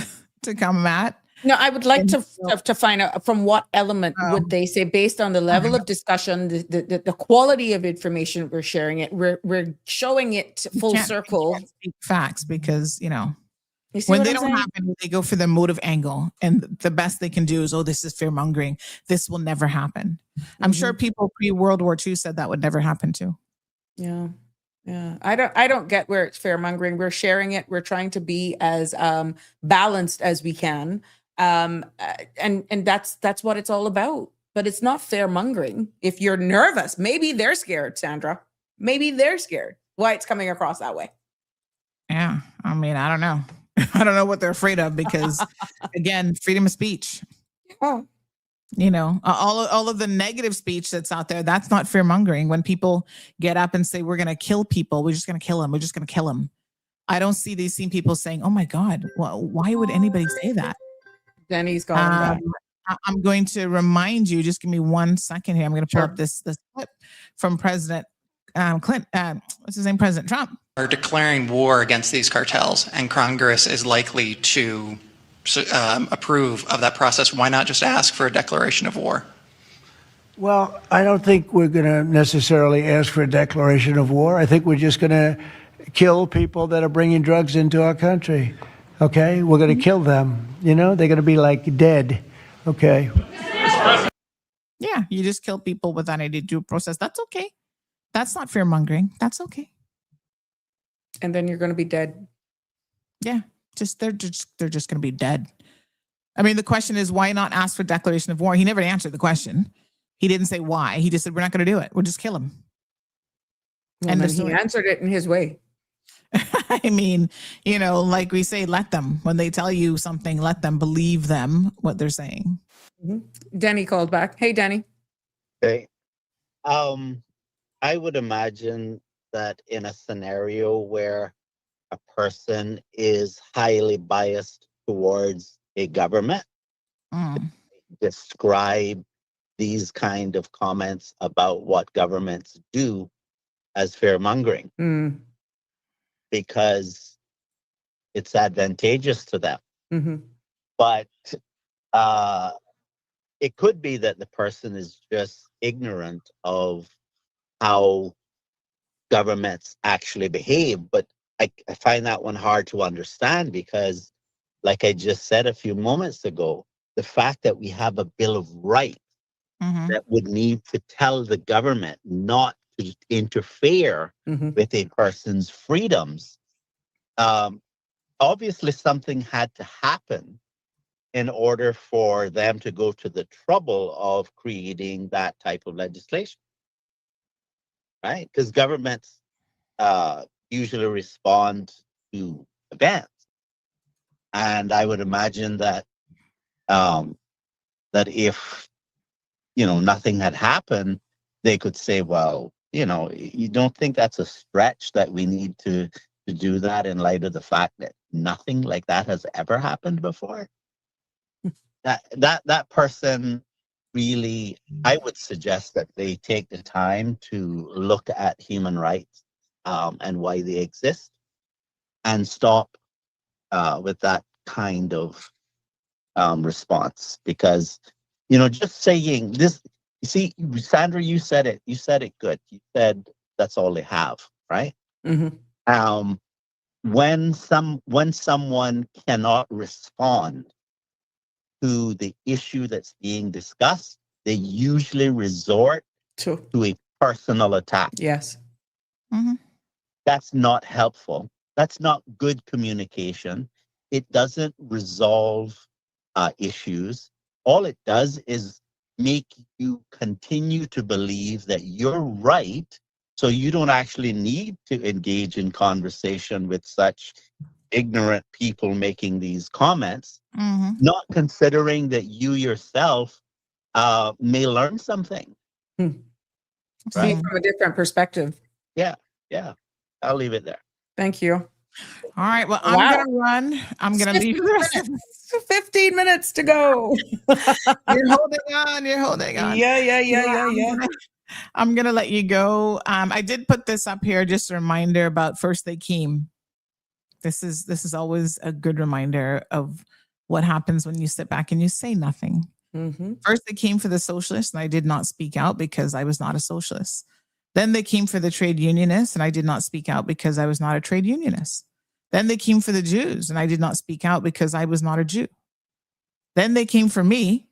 to come at. No, I would like to find out from what element would they say, based on the level of discussion, the quality of information we're sharing it, we're showing it full circle. Can't speak facts because, you know, You see when what they I'm don't saying? happen, they go for the motive angle, and the best they can do is, oh, this is fear mongering. This will never happen. I'm sure people pre-World War II said that would never happen too. Yeah. Yeah. I don't get where it's fear mongering. We're sharing it. We're trying to be as balanced as we can. And that's what it's all about. But it's not fear mongering. If you're nervous, maybe they're scared, Sandra. Maybe they're scared. Why it's coming across that way. Yeah. I mean, I don't know. I don't know what they're afraid of because, again, freedom of speech. Oh. You know, all of the negative speech that's out there, that's not fear mongering. When people get up and say, we're going to kill people, we're just going to kill them. We're just going to kill them. I don't see these people saying, oh my God, well, why would anybody say that? Denny's calling back. I'm going to remind you, just give me 1 second here. I'm going to pull up this clip from President Clinton. What's his name? President Trump. Are declaring war against these cartels, and Congress is likely to approve of that process. Why not just ask for a declaration of war? Well, I don't think we're going to necessarily ask for a declaration of war. I think we're just going to kill people that are bringing drugs into our country. Okay? We're going to kill them. You know, they're going to be like dead. Okay? Yeah, you just kill people without any due process. That's okay. That's not fear mongering. That's okay. And then you're going to be dead. Yeah. They're just going to be dead. I mean, the question is, why not ask for declaration of war? He never answered the question. He didn't say why. He just said, we're not going to do it. We'll just kill him. Well, and he answered it in his way. I mean, you know, like we say, let them. When they tell you something, let them believe them, what they're saying. Mm-hmm. Denny called back. Hey, Denny. Hey. I would imagine that in a scenario where a person is highly biased towards a government, describe these kind of comments about what governments do as fear-mongering because it's advantageous to them. Mm-hmm. But it could be that the person is just ignorant of how governments actually behave, but I find that one hard to understand because, like I just said a few moments ago, the fact that we have a Bill of Rights that would need to tell the government not to interfere with a person's freedoms, obviously something had to happen in order for them to go to the trouble of creating that type of legislation, right? Because governments usually respond to events. And I would imagine that that if, you know, nothing had happened, they could say, well, you know, you don't think that's a stretch that we need to do that in light of the fact that nothing like that has ever happened before? That person really, I would suggest that they take the time to look at human rights and why they exist, and stop with that kind of response. Because, you know, just saying this, you see, Sandra, you said it good. You said that's all they have, right? When someone cannot respond to the issue that's being discussed, they usually resort to a personal attack. Yes. That's not helpful. That's not good communication. It doesn't resolve issues. All it does is make you continue to believe that you're right, so you don't actually need to engage in conversation with such ignorant people making these comments, not considering that you yourself may learn something. See from a different perspective. Yeah. I'll leave it there. Thank you. All right. Well, I'm going to run. I'm going to leave the rest of 15 minutes to go. You're holding on. You're holding on. Yeah. I'm going to let you go. I did put this up here, just a reminder about First They Came. This is always a good reminder of what happens when you sit back and you say nothing. First, they came for the socialists, and I did not speak out because I was not a socialist. Then they came for the trade unionists, and I did not speak out because I was not a trade unionist. Then they came for the Jews, and I did not speak out because I was not a Jew. Then they came for me,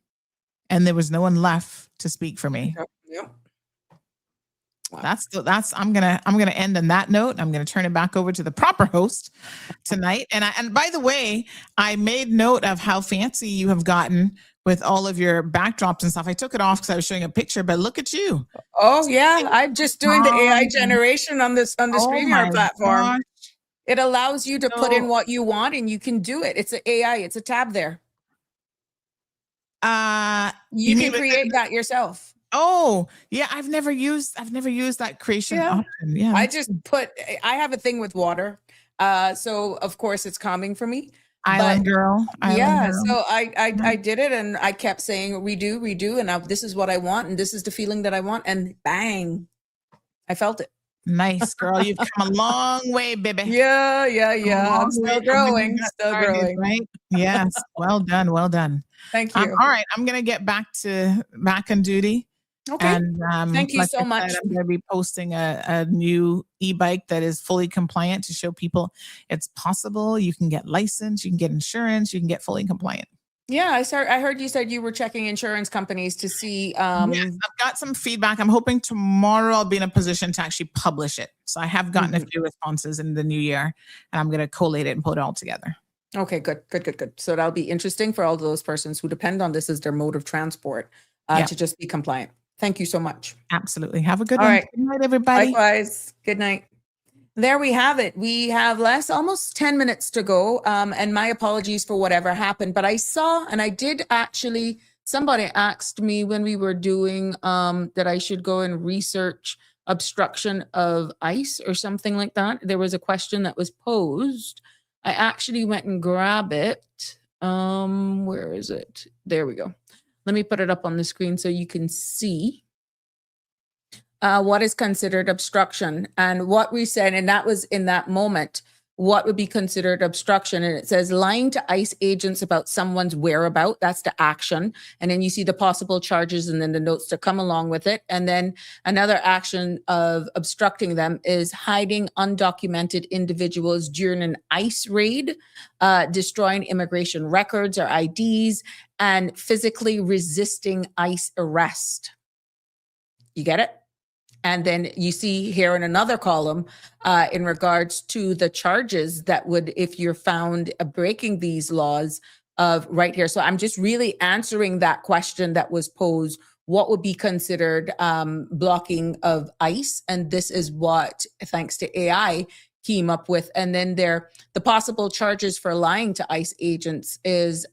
and there was no one left to speak for me. Yep. Wow. That's I'm gonna end on that note. I'm gonna turn it back over to the proper host tonight. And by the way, I made note of how fancy you have gotten with all of your backdrops and stuff. I took it off because I was showing a picture, but look at you. Oh yeah, I'm just doing the AI generation on the StreamYard platform. Gosh. It allows you to put in what you want, and you can do it. It's an AI. It's a tab there. You can create that yourself. Oh yeah, I've never used that creation option. Yeah, I have a thing with water, so of course it's calming for me. Island girl. So I did it, and I kept saying redo, and this is what I want, and this is the feeling that I want, and bang, I felt it. Nice girl, you've come a long way, baby. Yeah. I'm still growing, right? Yes, well done. Thank you. All right, I'm gonna get back on duty. Okay. And thank you so much. I'm going to be posting a new e-bike that is fully compliant to show people it's possible. You can get licensed, you can get insurance, you can get fully compliant. Yeah, I heard you said you were checking insurance companies to see. Yes, I've got some feedback. I'm hoping tomorrow I'll be in a position to actually publish it. So I have gotten a few responses in the new year, and I'm going to collate it and put it all together. Okay, good. So that'll be interesting for all those persons who depend on this as their mode of transport to just be compliant. Thank you so much. Absolutely. Have a good one. All right. Good night, everybody. Likewise. Good night. There we have it. We have almost 10 minutes to go. And my apologies for whatever happened. But I saw, and I did actually, somebody asked me when we were doing that I should go and research obstruction of ice or something like that. There was a question that was posed. I actually went and grabbed it. Where is it? There we go. Let me put it up on the screen so you can see what is considered obstruction and what we said. And that was in that moment, what would be considered obstruction. And it says lying to ICE agents about someone's whereabouts. That's the action. And then you see the possible charges and then the notes to come along with it. And then another action of obstructing them is hiding undocumented individuals during an ICE raid, destroying immigration records or IDs, and physically resisting ICE arrest. You get it? And then you see here in another column in regards to the charges that would, if you're found breaking these laws of right here. So I'm just really answering that question that was posed. What would be considered blocking of ICE? And this is what, thanks to AI, came up with. And then the possible charges for lying to ICE agents is,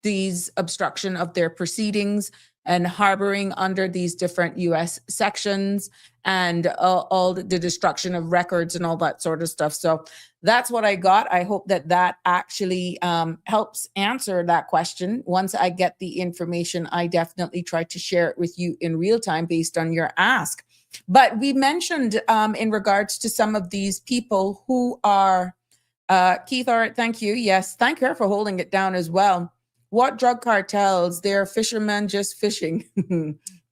these obstruction of their proceedings and harboring under these different U.S. sections and all the destruction of records and all that sort of stuff. So that's what I got. I hope that actually helps answer that question. Once I get the information, I definitely try to share it with you in real time based on your ask. But we mentioned in regards to some of these people who are, Keith, all right, thank you. Yes, thank her for holding it down as well. What drug cartels? They're fishermen just fishing.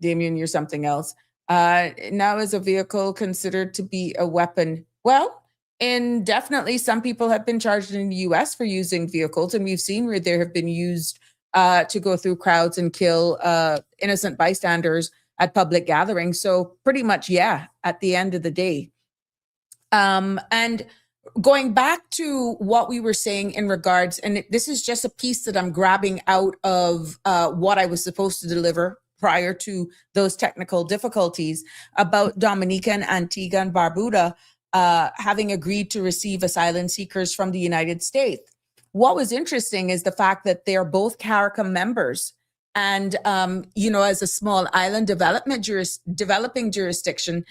Damien, you're something else. Now is a vehicle considered to be a weapon? Well, Indefinitely, some people have been charged in the US for using vehicles, and we've seen where they have been used to go through crowds and kill innocent bystanders at public gatherings. So pretty much, yeah, at the end of the day. And going back to what we were saying in regards, and this is just a piece that I'm grabbing out of what I was supposed to deliver prior to those technical difficulties about Dominica and Antigua and Barbuda having agreed to receive asylum seekers from the United States. What was interesting is the fact that they're both CARICOM members. And, as a small island developing jurisdiction,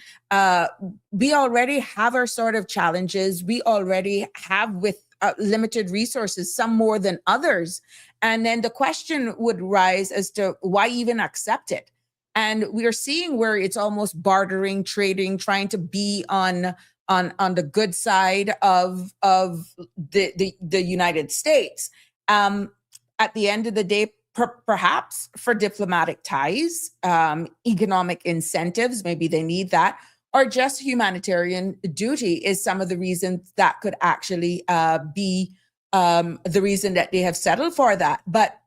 we already have our sort of challenges. We already have with limited resources, some more than others. And then the question would rise as to why even accept it? And we are seeing where it's almost bartering, trading, trying to be on the good side of the United States. At the end of the day, perhaps for diplomatic ties, economic incentives, maybe they need that, or just humanitarian duty is some of the reasons that could actually be the reason that they have settled for that. But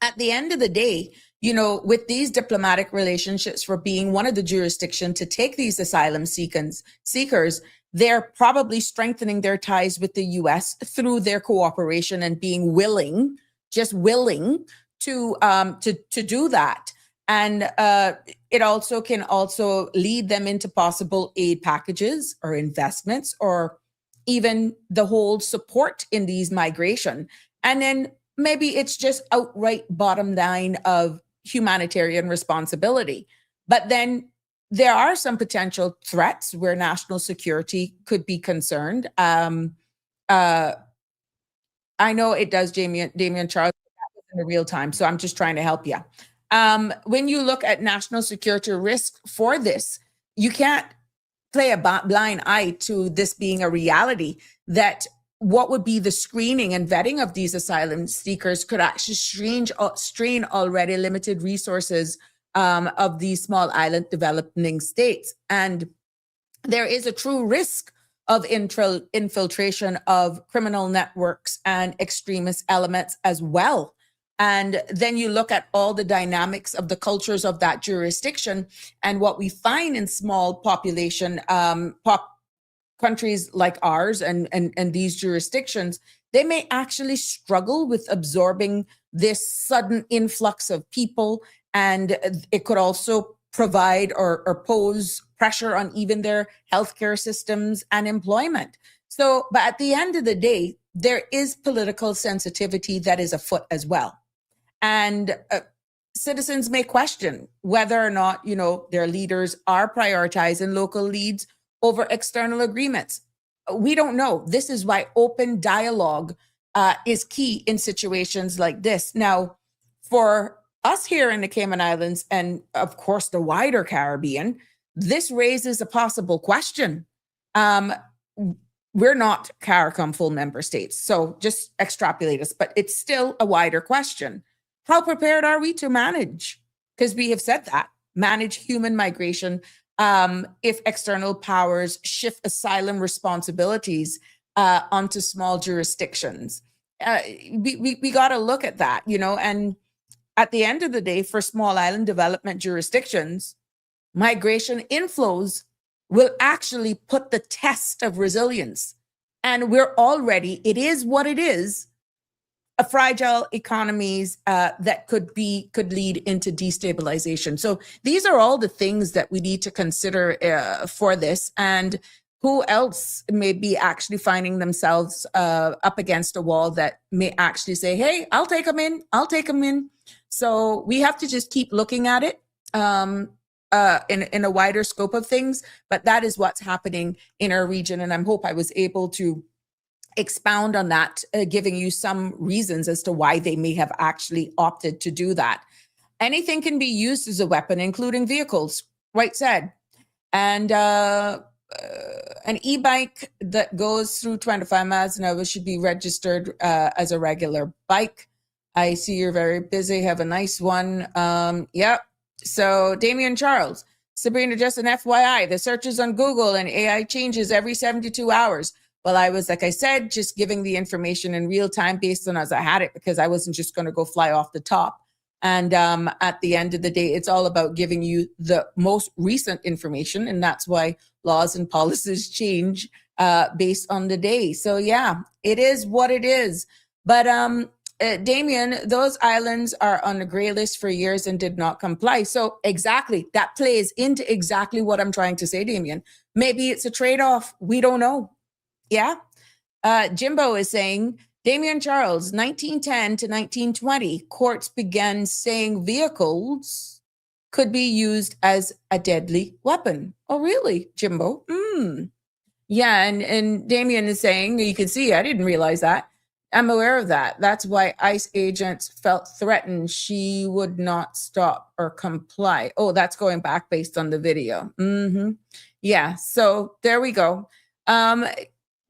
at the end of the day, with these diplomatic relationships for being one of the jurisdictions to take these asylum seekers, they're probably strengthening their ties with the U.S. through their cooperation and being willing to do that. And it also can also lead them into possible aid packages or investments or even the whole support in these migration. And then maybe it's just outright bottom line of humanitarian responsibility. But then there are some potential threats where national security could be concerned. I know it does, Damian Charles, in the real time. So I'm just trying to help you. When you look at national security risk for this, you can't play a blind eye to this being a reality that what would be the screening and vetting of these asylum seekers could actually strain already limited resources of these small island developing states. And there is a true risk of infiltration of criminal networks and extremist elements as well. And then you look at all the dynamics of the cultures of that jurisdiction, and what we find in small population countries like ours and these jurisdictions, they may actually struggle with absorbing this sudden influx of people. And it could also provide or pose pressure on even their healthcare systems and employment. So, but at the end of the day, there is political sensitivity that is afoot as well. And citizens may question whether or not, their leaders are prioritizing local needs over external agreements. We don't know. This is why open dialogue is key in situations like this. Now, for us here in the Cayman Islands and, of course, the wider Caribbean, this raises a possible question. We're not CARICOM full member states, so just extrapolate us, but it's still a wider question. How prepared are we to manage? Because we have said that, manage human migration if external powers shift asylum responsibilities onto small jurisdictions. We got to look at that, and at the end of the day, for small island development jurisdictions, migration inflows will actually put the test of resilience. And it is what it is, a fragile economies that could lead into destabilization. So these are all the things that we need to consider for this. And who else may be actually finding themselves up against a wall that may actually say, hey, I'll take them in. So we have to just keep looking at it in a wider scope of things. But that is what's happening in our region. And I hope I was able to expound on that, giving you some reasons as to why they may have actually opted to do that. Anything can be used as a weapon, including vehicles, White said. And an e-bike that goes through 25 miles an hour should be registered as a regular bike. I see you're very busy. Have a nice one. Yep. So Damian Charles, Sabrina, just an FYI, the searches on Google and AI changes every 72 hours. Well, I was, like I said, just giving the information in real time based on as I had it, because I wasn't just going to go fly off the top. And at the end of the day, it's all about giving you the most recent information. And that's why laws and policies change based on the day. So yeah, it is what it is. But Damien, those islands are on the gray list for years and did not comply. So exactly, that plays into exactly what I'm trying to say, Damien. Maybe it's a trade-off. We don't know. Yeah. Jimbo is saying, Damien Charles, 1910 to 1920, courts began saying vehicles could be used as a deadly weapon. Oh, really, Jimbo? Yeah, and Damien is saying, you can see, I didn't realize that. I'm aware of that. That's why ICE agents felt threatened. She would not stop or comply. Oh, that's going back based on the video. Yeah, so there we go.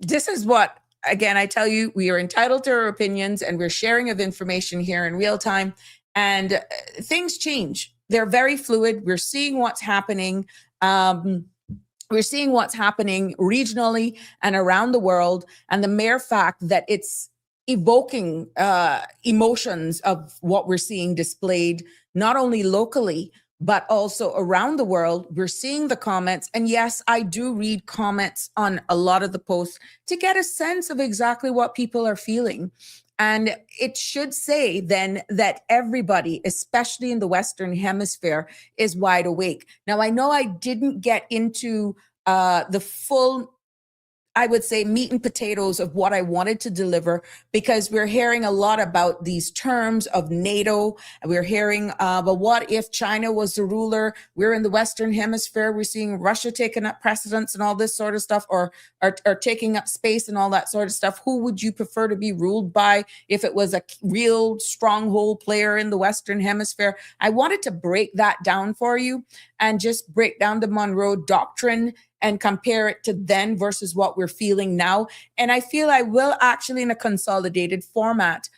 This is what, again, I tell you, we are entitled to our opinions and we're sharing of information here in real time. And things change. They're very fluid. We're seeing what's happening. We're seeing what's happening regionally and around the world. And the mere fact that it's evoking emotions of what we're seeing displayed, not only locally, but also around the world. We're seeing the comments. And yes, I do read comments on a lot of the posts to get a sense of exactly what people are feeling. And it should say then that everybody, especially in the Western Hemisphere, is wide awake. Now, I know I didn't get into the full, I would say, meat and potatoes of what I wanted to deliver, because we're hearing a lot about these terms of NATO. We're hearing, but what if China was the ruler? We're in the Western Hemisphere. We're seeing Russia taking up precedence and all this sort of stuff, or taking up space and all that sort of stuff. Who would you prefer to be ruled by if it was a real stronghold player in the Western Hemisphere? I wanted to break that down for you and just break down the Monroe Doctrine and compare it to then versus what we're feeling now. And I feel I will actually, in a consolidated format,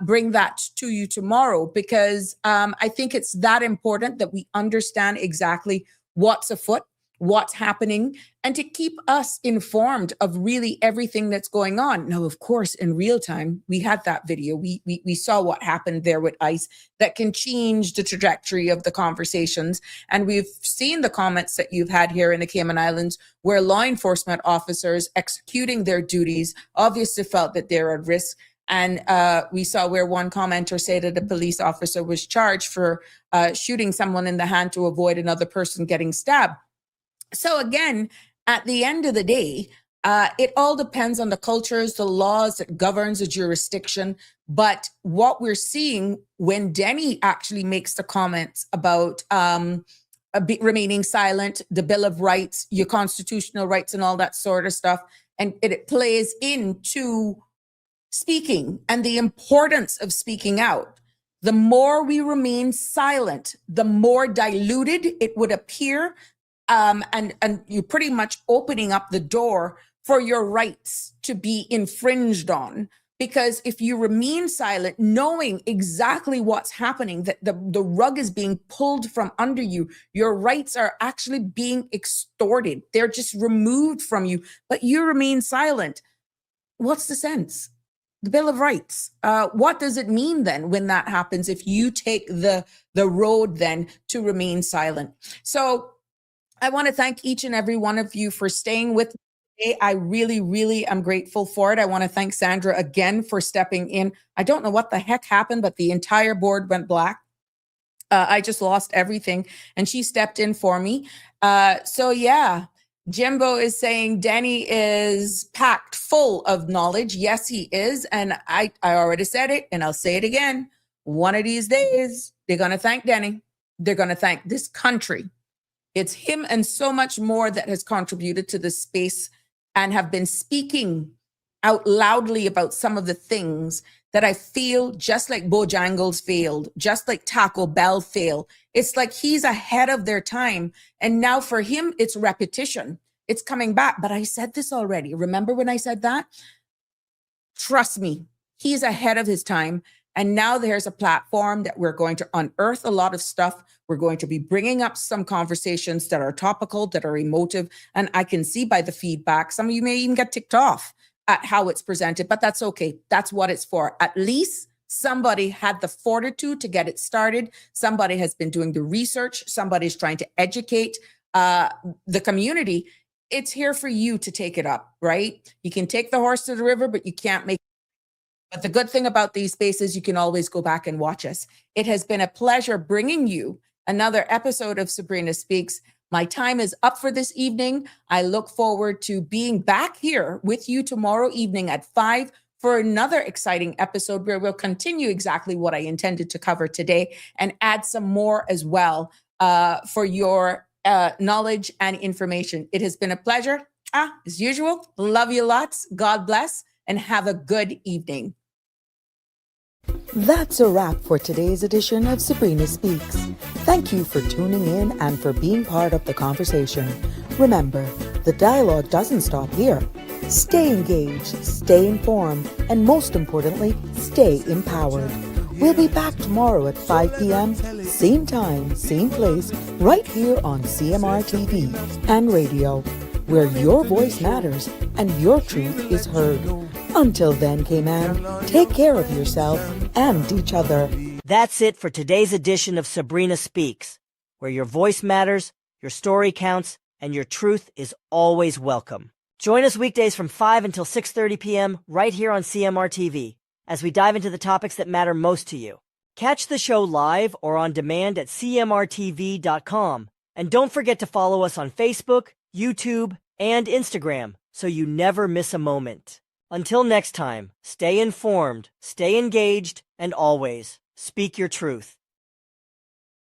bring that to you tomorrow, because I think it's that important that we understand exactly what's afoot, what's happening, and to keep us informed of really everything that's going on. Now, of course, in real time, we had that video. We saw what happened there with ICE that can change the trajectory of the conversations. And we've seen the comments that you've had here in the Cayman Islands, where law enforcement officers executing their duties obviously felt that they're at risk. And we saw where one commenter said that a police officer was charged for shooting someone in the hand to avoid another person getting stabbed. So again, at the end of the day, it all depends on the cultures, the laws that governs a jurisdiction. But what we're seeing when Denny actually makes the comments about remaining silent, the Bill of Rights, your constitutional rights and all that sort of stuff, and it plays into speaking and the importance of speaking out. The more we remain silent, the more diluted it would appear. And you're pretty much opening up the door for your rights to be infringed on. Because if you remain silent, knowing exactly what's happening, that the rug is being pulled from under you, your rights are actually being extorted. They're just removed from you, but you remain silent. What's the sense? The Bill of Rights. What does it mean then when that happens, if you take the road then to remain silent? So I want to thank each and every one of you for staying with me today. I really, really am grateful for it. I want to thank Sandra again for stepping in. I don't know what the heck happened, but the entire board went black. I just lost everything, and she stepped in for me. So yeah, Jimbo is saying Denny is packed full of knowledge. Yes, he is. And I already said it, and I'll say it again. One of these days, they're going to thank Denny. They're going to thank this country. It's him and so much more that has contributed to this space and have been speaking out loudly about some of the things that I feel, just like Bojangles failed, just like Taco Bell failed. It's like he's ahead of their time. And now for him, it's repetition. It's coming back. But I said this already. Remember when I said that? Trust me, he's ahead of his time. And now there's a platform that we're going to unearth a lot of stuff. We're going to be bringing up some conversations that are topical, that are emotive. And I can see by the feedback, some of you may even get ticked off at how it's presented, but that's okay. That's what it's for. At least somebody had the fortitude to get it started. Somebody has been doing the research. Somebody's trying to educate the community. It's here for you to take it up, right? You can take the horse to the river, but you can't make. But the good thing about these spaces, you can always go back and watch us. It has been a pleasure bringing you another episode of Sabrina Speaks. My time is up for this evening. I look forward to being back here with you tomorrow evening at 5 for another exciting episode where we'll continue exactly what I intended to cover today and add some more as well for your knowledge and information. It has been a pleasure. As usual, love you lots. God bless and have a good evening. That's a wrap for today's edition of Sabrina Speaks. Thank you for tuning in and for being part of the conversation. Remember, the dialogue doesn't stop here. Stay engaged, stay informed, and most importantly, stay empowered. We'll be back tomorrow at 5 p.m., same time, same place, right here on CMR TV and radio, where your voice matters and your truth is heard. Until then, Cayman, take care of yourself and each other. That's it for today's edition of Sabrina Speaks, where your voice matters, your story counts, and your truth is always welcome. Join us weekdays from 5 until 6:30 p.m. right here on CMR TV as we dive into the topics that matter most to you. Catch the show live or on demand at cmrtv.com. And don't forget to follow us on Facebook, YouTube, and Instagram so you never miss a moment. Until next time, stay informed, stay engaged, and always speak your truth.